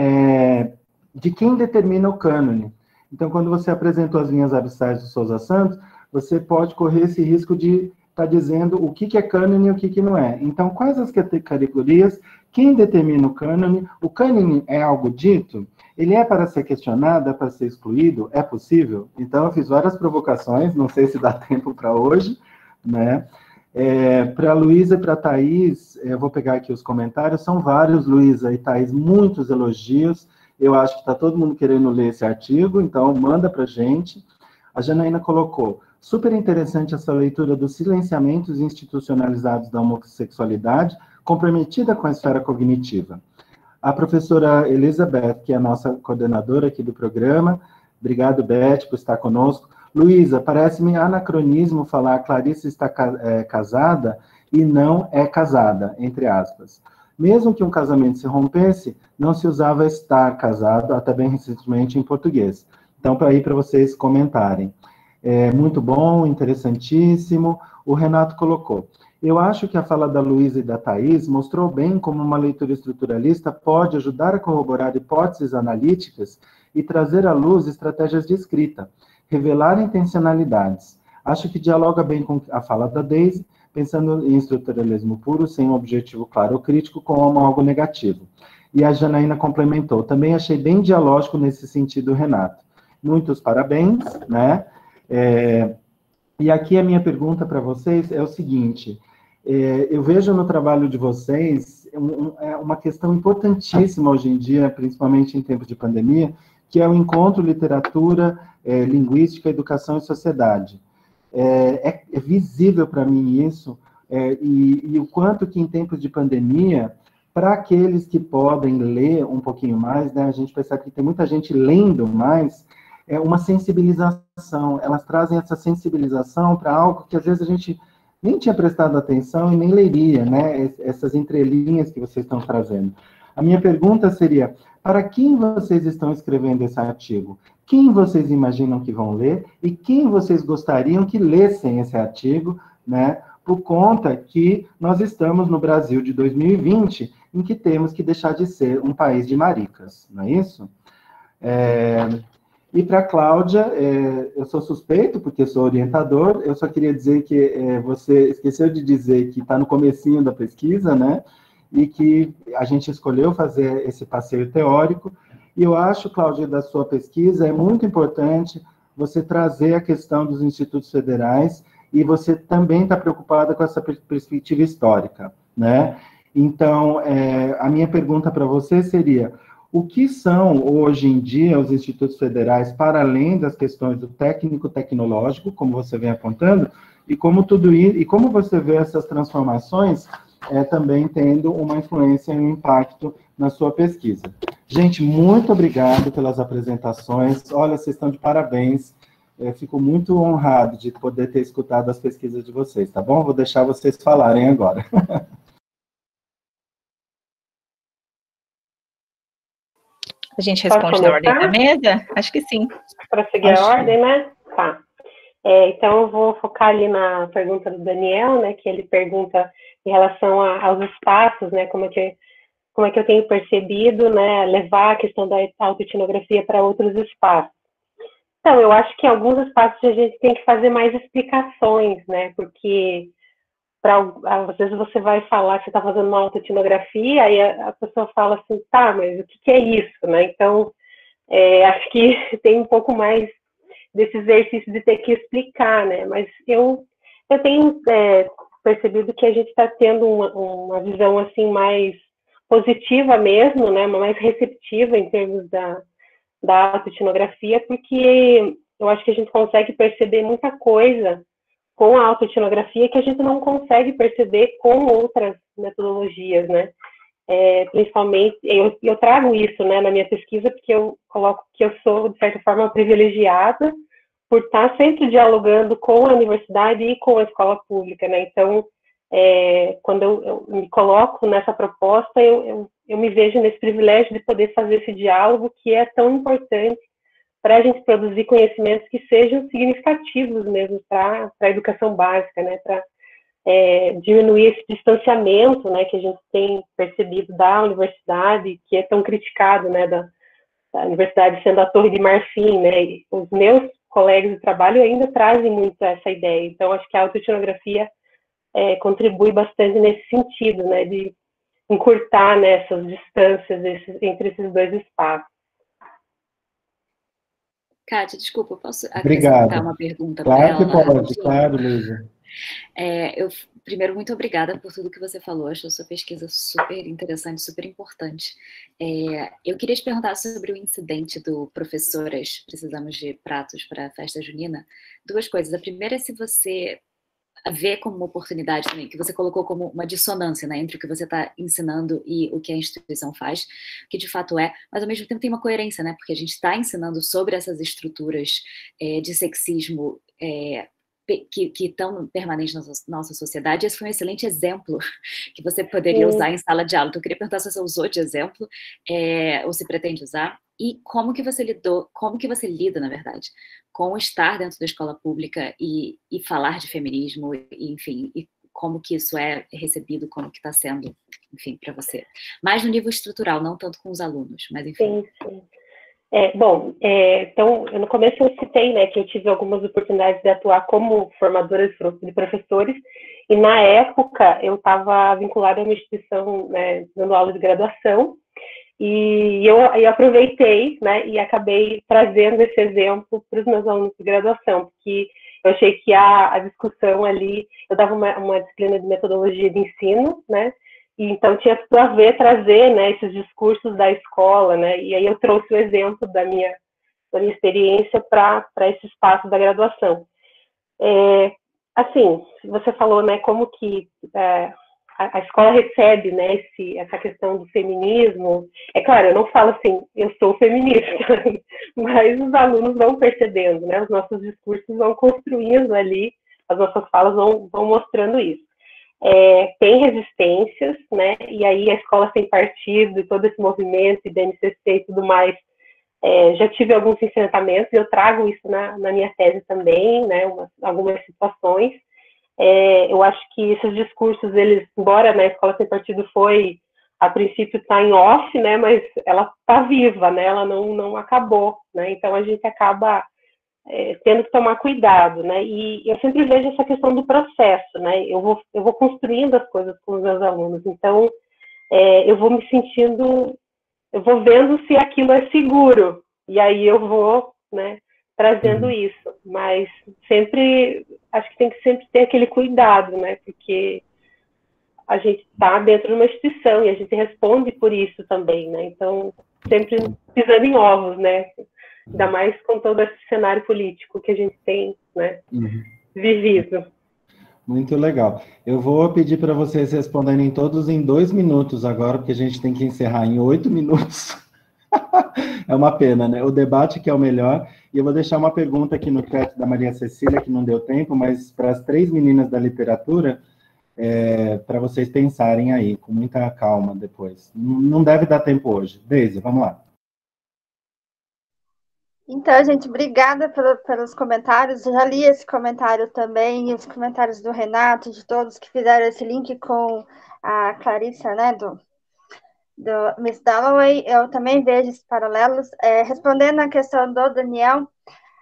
quem determina o cânone. Então, quando você apresentou as linhas abissais do Sousa Santos, você pode correr esse risco de estar dizendo o que é cânone e o que não é. Então, quais as categorias? Quem determina o cânone? O cânone é algo dito? Ele é para ser questionado? É para ser excluído? É possível? Então, eu fiz várias provocações, não sei se dá tempo para hoje, né? Para a Luísa e para a Thaís, eu vou pegar aqui os comentários, são vários, Luísa e Thaís, muitos elogios. Eu acho que está todo mundo querendo ler esse artigo, então manda para a gente. A Janaína colocou, super interessante essa leitura dos silenciamentos institucionalizados da homossexualidade, comprometida com a esfera cognitiva. A professora Elizabeth, que é a nossa coordenadora aqui do programa, obrigado, Beth, por estar conosco. Luísa, parece-me anacronismo falar Clarice está casada e não é casada, entre aspas. Mesmo que um casamento se rompesse, não se usava estar casado, até bem recentemente em português. Então, para vocês comentarem. Muito bom, interessantíssimo. O Renato colocou. Eu acho que a fala da Luísa e da Thaís mostrou bem como uma leitura estruturalista pode ajudar a corroborar hipóteses analíticas e trazer à luz estratégias de escrita, revelar intencionalidades. Acho que dialoga bem com a fala da Daisy, pensando em estruturalismo puro, sem um objetivo claro ou crítico, como algo negativo. E a Janaína complementou. Também achei bem dialógico nesse sentido, Renato. Muitos parabéns, né? E aqui a minha pergunta para vocês é o seguinte, eu vejo no trabalho de vocês uma questão importantíssima hoje em dia, principalmente em tempos de pandemia, que é o encontro literatura, linguística, educação e sociedade. É visível para mim isso, e o quanto que em tempos de pandemia, para aqueles que podem ler um pouquinho mais, né, a gente percebe que tem muita gente lendo mais, uma sensibilização, elas trazem essa sensibilização para algo que às vezes a gente nem tinha prestado atenção e nem leria, né, essas entrelinhas que vocês estão trazendo. A minha pergunta seria, para quem vocês estão escrevendo esse artigo? Quem vocês imaginam que vão ler e quem vocês gostariam que lessem esse artigo, né, por conta que nós estamos no Brasil de 2020, em que temos que deixar de ser um país de maricas, não é isso? E para a Cláudia, eu sou suspeito, porque sou orientador, eu só queria dizer que você esqueceu de dizer que está no comecinho da pesquisa, né? E que a gente escolheu fazer esse passeio teórico. E eu acho, Cláudia, da sua pesquisa, é muito importante você trazer a questão dos institutos federais e você também está preocupada com essa perspectiva histórica, né? Então, a minha pergunta para você seria, o que são, hoje em dia, os institutos federais, para além das questões do técnico-tecnológico, como você vem apontando, e como tudo isso, e como você vê essas transformações também tendo uma influência e um impacto na sua pesquisa. Gente, muito obrigado pelas apresentações. Olha, vocês estão de parabéns. Fico muito honrado de poder ter escutado as pesquisas de vocês, tá bom? Vou deixar vocês falarem agora. A gente responde na ordem da mesa? Acho que sim. Para seguir a ordem, né? Tá. Então, eu vou focar ali na pergunta do Daniel, né? Que ele pergunta em relação aos espaços, né? Como é que eu tenho percebido, né? Levar a questão da autoetnografia para outros espaços. Então, eu acho que em alguns espaços a gente tem que fazer mais explicações, né? Porque às vezes você vai falar que você está fazendo uma autoetnografia, aí a pessoa fala assim, tá, mas o que é isso, né? Então, acho que tem um pouco mais desse exercício de ter que explicar, né? Mas eu tenho percebido que a gente está tendo uma visão assim mais positiva mesmo, né? Mais receptiva em termos da autoetnografia, porque eu acho que a gente consegue perceber muita coisa com a autoetnografia que a gente não consegue perceber com outras metodologias, né? Principalmente, eu trago isso, né, na minha pesquisa, porque eu coloco que eu sou, de certa forma, privilegiada por estar sempre dialogando com a universidade e com a escola pública, né? Então, quando eu me coloco nessa proposta, eu me vejo nesse privilégio de poder fazer esse diálogo que é tão importante para a gente produzir conhecimentos que sejam significativos mesmo para a educação básica, né? Para diminuir esse distanciamento, né, que a gente tem percebido da universidade, que é tão criticado, né, da universidade sendo a Torre de Marfim, né? E os meus colegas de trabalho ainda trazem muito essa ideia. Então, acho que a autoetnografia contribui bastante nesse sentido, né, de encurtar, né, essas distâncias entre esses dois espaços. Kátia, desculpa, posso acrescentar uma pergunta para ela? Claro que pode, claro, Luísa. Primeiro, muito obrigada por tudo que você falou, achei a sua pesquisa super interessante, super importante. Eu queria te perguntar sobre o incidente do Professoras Precisamos de Pratos para a Festa Junina. Duas coisas. A primeira é se você vê como uma oportunidade também, que você colocou como uma dissonância, né, entre o que você está ensinando e o que a instituição faz, que de fato mas ao mesmo tempo tem uma coerência, né, porque a gente está ensinando sobre essas estruturas de sexismo que estão permanentes na nossa sociedade. Esse foi um excelente exemplo que você poderia usar em sala de aula. Então, eu queria perguntar se você usou de exemplo, ou se pretende usar, e como que você lida, na verdade, com estar dentro da escola pública e falar de feminismo, e, enfim, e como que isso é recebido, como que está sendo, enfim, para você. Mais no nível estrutural, não tanto com os alunos, mas enfim. Sim. Então, no começo eu citei, né, que eu tive algumas oportunidades de atuar como formadora de professores, e na época eu estava vinculada a uma instituição, né, dando aula de graduação, e eu aproveitei, né, e acabei trazendo esse exemplo para os meus alunos de graduação, porque eu achei que a discussão ali, eu dava uma disciplina de metodologia de ensino, né, e então tinha tudo a ver trazer, né, esses discursos da escola, né, e aí eu trouxe o exemplo da minha experiência para esse espaço da graduação. Assim, você falou, né, como que a escola recebe, né, essa questão do feminismo. É claro, eu não falo assim, eu sou feminista, mas os alunos vão percebendo, né, os nossos discursos vão construindo ali, as nossas falas vão mostrando isso. Tem resistências, né, e aí a escola sem partido, e todo esse movimento, e DNCC e tudo mais, já tive alguns enfrentamentos, eu trago isso na minha tese também, né, algumas situações. Eu acho que esses discursos, eles, embora na escola sem partido a princípio está em off, né, mas ela está viva, né, ela não acabou, né, então a gente acaba tendo que tomar cuidado, né, e eu sempre vejo essa questão do processo, né, eu vou construindo as coisas com os meus alunos, então eu vou me sentindo, eu vou vendo se aquilo é seguro, e aí eu vou, né, trazendo isso, mas sempre, acho que tem que sempre ter aquele cuidado, né, porque a gente está dentro de uma instituição e a gente responde por isso também, né, então sempre pisando em ovos, né, ainda mais com todo esse cenário político que a gente tem, né, vivido. Muito legal. Eu vou pedir para vocês responderem todos em 2 minutos agora, porque a gente tem que encerrar em 8 minutos. É uma pena, né? O debate que é o melhor. E eu vou deixar uma pergunta aqui no chat da Maria Cecília, que não deu tempo, mas para as 3 meninas da literatura, para vocês pensarem aí, com muita calma depois. Não deve dar tempo hoje. Deise, vamos lá. Então, gente, obrigada pelos comentários. Já li esse comentário também, e os comentários do Renato, de todos que fizeram esse link com a Clarissa, né, do Miss Dalloway. Eu também vejo esses paralelos. Respondendo à questão do Daniel,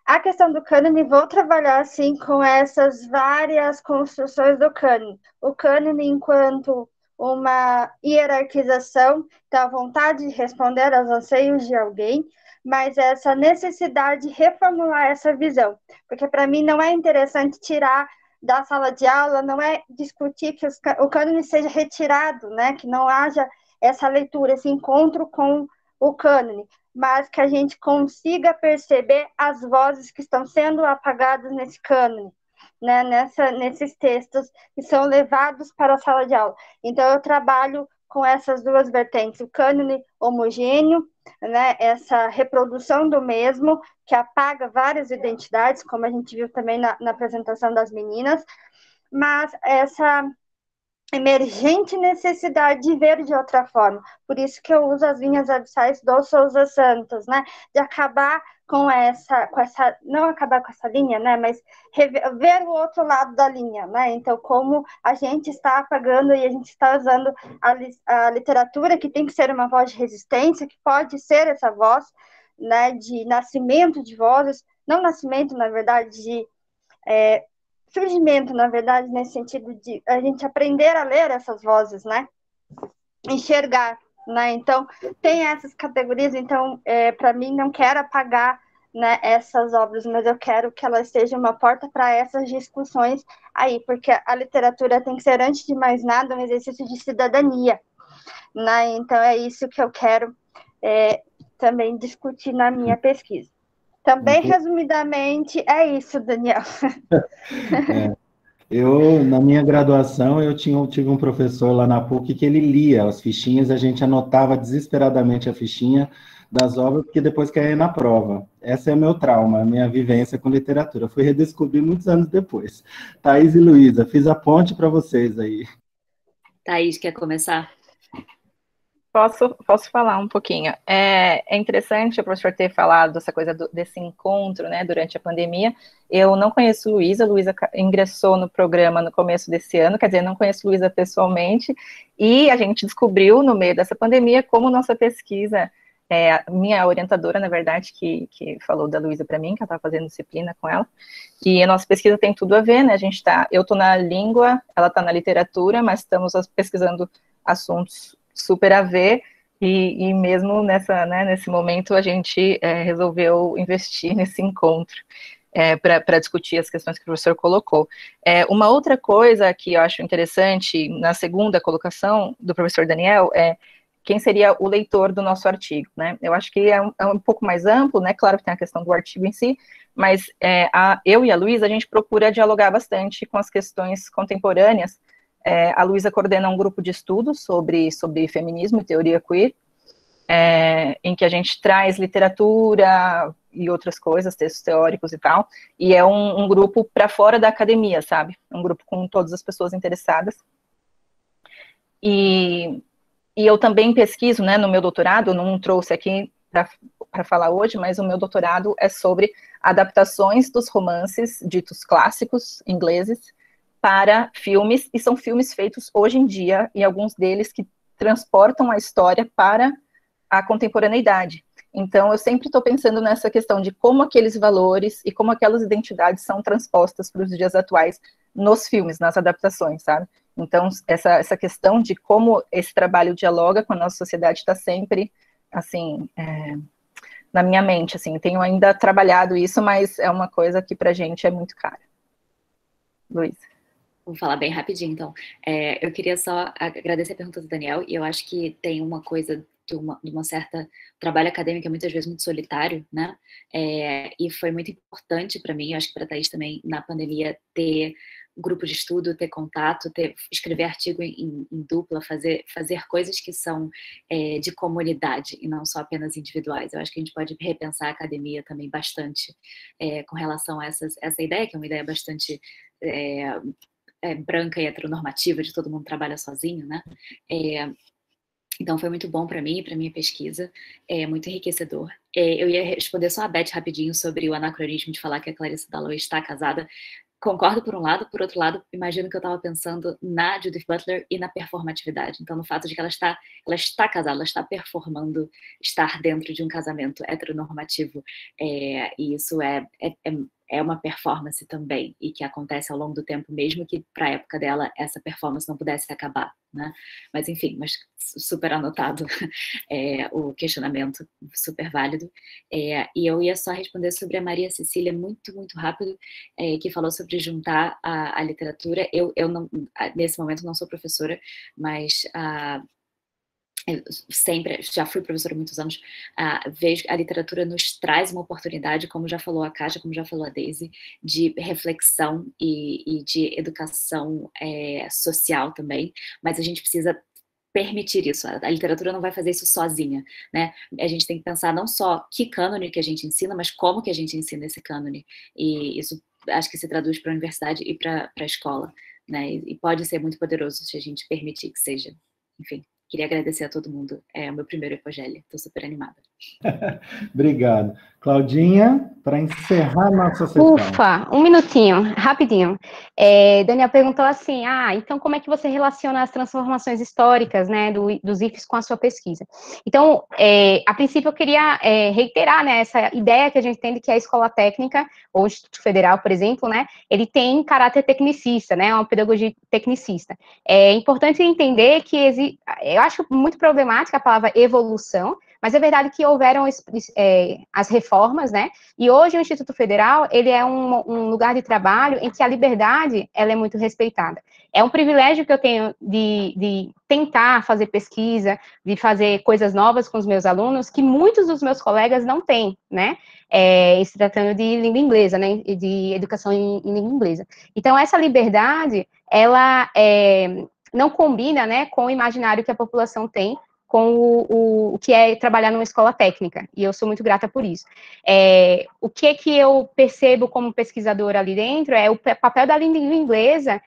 a questão do cânone, vou trabalhar assim com essas várias construções do cânone. O cânone enquanto uma hierarquização, então a vontade de responder aos anseios de alguém, mas essa necessidade de reformular essa visão, porque para mim não é interessante tirar da sala de aula, não é discutir que o cânone seja retirado, né? Que não haja essa leitura, esse encontro com o cânone, mas que a gente consiga perceber as vozes que estão sendo apagadas nesse cânone, né, nesses textos que são levados para a sala de aula. Então, eu trabalho com essas duas vertentes, o cânone homogêneo, né, essa reprodução do mesmo, que apaga várias identidades, como a gente viu também na apresentação das meninas, mas essa emergente necessidade de ver de outra forma. Por isso que eu uso as linhas abissais do Souza Santos, né? De acabar com essa, não acabar com essa linha, né? Mas ver o outro lado da linha, né? Então, como a gente está apagando e a gente está usando a literatura, que tem que ser uma voz de resistência, que pode ser essa voz, né? De nascimento de vozes, não nascimento, na verdade, de surgimento, na verdade, nesse sentido de a gente aprender a ler essas vozes, né? Enxergar, né? Então, tem essas categorias, então, para mim, não quero apagar, né, essas obras, mas eu quero que elas sejam uma porta para essas discussões aí, porque a literatura tem que ser, antes de mais nada, um exercício de cidadania, né? Então, é isso que eu quero também discutir na minha pesquisa. Também, resumidamente, é isso, Daniel. Eu, na minha graduação, tive um professor lá na PUC que ele lia as fichinhas, a gente anotava desesperadamente a fichinha das obras, porque depois caía na prova. Esse é o meu trauma, a minha vivência com literatura. Fui redescobrir muitos anos depois. Thaís e Luísa, fiz a ponte para vocês aí. Thaís, quer começar? Posso falar um pouquinho. É interessante o professor ter falado dessa coisa desse encontro, né, durante a pandemia. Eu não conheço Luísa ingressou no programa no começo desse ano, quer dizer, não conheço Luísa pessoalmente, e a gente descobriu no meio dessa pandemia como nossa pesquisa, minha orientadora, na verdade, que falou da Luísa para mim, que eu estava fazendo disciplina com ela, e a nossa pesquisa tem tudo a ver, né, eu estou na língua, ela está na literatura, mas estamos pesquisando assuntos super a ver, e mesmo nesse momento a gente resolveu investir nesse encontro para discutir as questões que o professor colocou. Uma outra coisa que eu acho interessante, na segunda colocação do professor Daniel, é quem seria o leitor do nosso artigo, né? Eu acho que é um pouco mais amplo, né? Claro que tem a questão do artigo em si, mas eu e a Luísa, a gente procura dialogar bastante com as questões contemporâneas. A Luísa coordena um grupo de estudos sobre feminismo e teoria queer, em que a gente traz literatura e outras coisas, textos teóricos e tal, e é um grupo para fora da academia, sabe? Um grupo com todas as pessoas interessadas. E eu também pesquiso, né, no meu doutorado, não trouxe aqui para falar hoje, mas o meu doutorado é sobre adaptações dos romances ditos clássicos ingleses para filmes, e são filmes feitos hoje em dia, e alguns deles que transportam a história para a contemporaneidade. Então, eu sempre estou pensando nessa questão de como aqueles valores e como aquelas identidades são transpostas para os dias atuais nos filmes, nas adaptações, sabe? Então, essa questão de como esse trabalho dialoga com a nossa sociedade está sempre, assim, na minha mente, assim, tenho ainda trabalhado isso, mas é uma coisa que para a gente é muito cara. Luísa. Vou falar bem rapidinho, então. Eu queria só agradecer a pergunta do Daniel, e eu acho que tem uma coisa de uma certa trabalho acadêmico, muitas vezes muito solitário, né? E foi muito importante para mim, eu acho que para a Thaís também, na pandemia, ter grupo de estudo, ter contato, escrever artigo em dupla, fazer coisas que são de comunidade e não só apenas individuais. Eu acho que a gente pode repensar a academia também bastante com relação a essa ideia, que é uma ideia bastante branca e heteronormativa, de todo mundo trabalha sozinho, né? Então, foi muito bom para mim e para minha pesquisa, muito enriquecedor. Eu ia responder só a Beth rapidinho sobre o anacronismo de falar que a Clarissa Dalloway está casada. Concordo por um lado, por outro lado, imagino que eu estava pensando na Judith Butler e na performatividade. Então, no fato de que ela está casada, ela está performando estar dentro de um casamento heteronormativo, e isso é uma performance também, e que acontece ao longo do tempo, mesmo que para a época dela essa performance não pudesse acabar, né? Mas enfim, super anotado o questionamento, super válido. E eu ia só responder sobre a Maria Cecília muito, muito rápido, que falou sobre juntar a literatura. Eu não, nesse momento não sou professora, mas eu sempre, já fui professora há muitos anos, vejo que a literatura nos traz uma oportunidade, como já falou a Kátia, como já falou a Daisy, de reflexão e de educação social também, mas a gente precisa permitir isso. A literatura não vai fazer isso sozinha, né? A gente tem que pensar não só que cânone que a gente ensina, mas como que a gente ensina esse cânone, e isso acho que se traduz para a universidade e para a escola, né? E pode ser muito poderoso se a gente permitir que seja. Enfim. Queria agradecer a todo mundo. É o meu primeiro Epogélia. Estou super animada. Obrigado. Claudinha, para encerrar nossa sessão. Ufa, um minutinho, rapidinho. Daniel perguntou assim, então como é que você relaciona as transformações históricas, né, dos IFES com a sua pesquisa? Então, a princípio eu queria reiterar, né, essa ideia que a gente tem de que a escola técnica, ou o Instituto Federal, por exemplo, né, ele tem caráter tecnicista, né, uma pedagogia tecnicista. É importante entender que eu acho muito problemática a palavra evolução, mas é verdade que houveram as reformas, né, e hoje o Instituto Federal, ele é um lugar de trabalho em que a liberdade, ela é muito respeitada. É um privilégio que eu tenho de tentar fazer pesquisa, de fazer coisas novas com os meus alunos, que muitos dos meus colegas não têm, né, se tratando de língua inglesa, né, de educação em língua inglesa. Então, essa liberdade, ela não combina, né, com o imaginário que a população tem, com o que é trabalhar numa escola técnica, e eu sou muito grata por isso. O que eu percebo como pesquisadora ali dentro é o papel da língua inglesa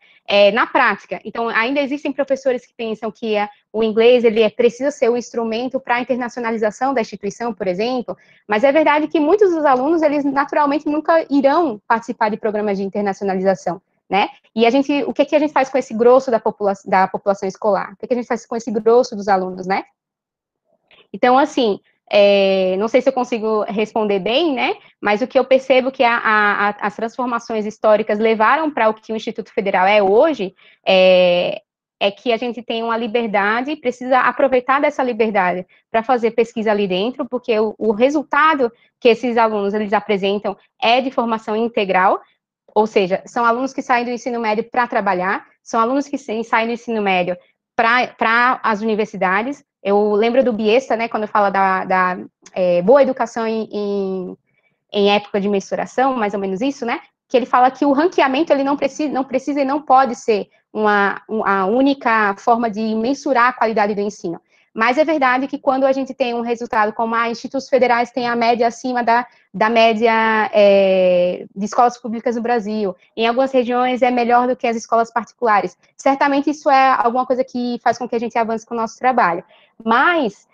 na prática. Então, ainda existem professores que pensam que o inglês ele precisa ser um instrumento para a internacionalização da instituição, por exemplo, mas é verdade que muitos dos alunos, eles naturalmente nunca irão participar de programas de internacionalização, né? E o que a gente faz com esse grosso da população escolar? O que a gente faz com esse grosso dos alunos, né? Então, assim, não sei se eu consigo responder bem, né? Mas o que eu percebo que as transformações históricas levaram para o que o Instituto Federal é hoje, é que a gente tem uma liberdade e precisa aproveitar dessa liberdade para fazer pesquisa ali dentro, porque o resultado que esses alunos eles apresentam é de formação integral, ou seja, são alunos que saem do ensino médio para trabalhar, são alunos que saem do ensino médio para as universidades. Eu lembro do Biesta, né, quando fala da boa educação em época de mensuração, mais ou menos isso, né, que ele fala que o ranqueamento ele não precisa e não pode ser a única forma de mensurar a qualidade do ensino. Mas é verdade que quando a gente tem um resultado como institutos federais têm a média acima da média de escolas públicas no Brasil, em algumas regiões é melhor do que as escolas particulares. Certamente isso é alguma coisa que faz com que a gente avance com o nosso trabalho. Mas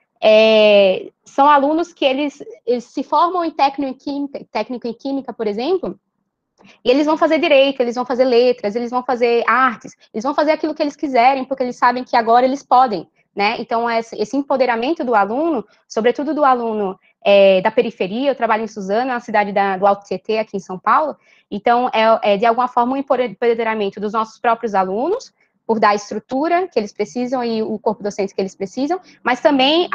são alunos que eles se formam em técnico em química, por exemplo, e eles vão fazer direito, eles vão fazer letras, eles vão fazer artes, eles vão fazer aquilo que eles quiserem, porque eles sabem que agora eles podem, né? Então, esse empoderamento do aluno, sobretudo do aluno da periferia, eu trabalho em Suzano, na cidade do Alto Tietê, aqui em São Paulo, então, de alguma forma um empoderamento dos nossos próprios alunos, por dar a estrutura que eles precisam e o corpo docente que eles precisam, mas também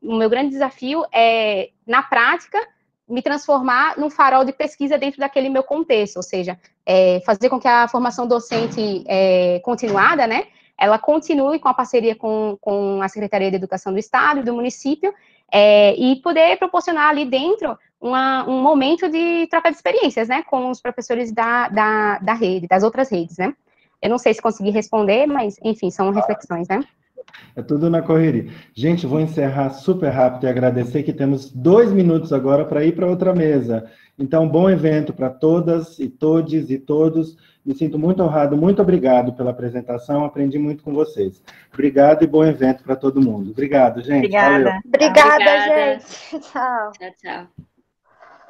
o meu grande desafio é, na prática, me transformar num farol de pesquisa dentro daquele meu contexto, ou seja, fazer com que a formação docente continuada, né, ela continue com a parceria com a Secretaria de Educação do Estado e do município, e poder proporcionar ali dentro um momento de troca de experiências, né, com os professores da rede, das outras redes, né. Eu não sei se consegui responder, mas, enfim, são reflexões, né. É tudo na correria. Gente, vou encerrar super rápido e agradecer que temos 2 minutos agora para ir para outra mesa. Então, bom evento para todas e todes e todos. Me sinto muito honrado, muito obrigado pela apresentação, aprendi muito com vocês. Obrigado e bom evento para todo mundo. Obrigado, gente. Obrigada. Valeu. Obrigada, Obrigada. gente. Tchau. Tchau, tchau.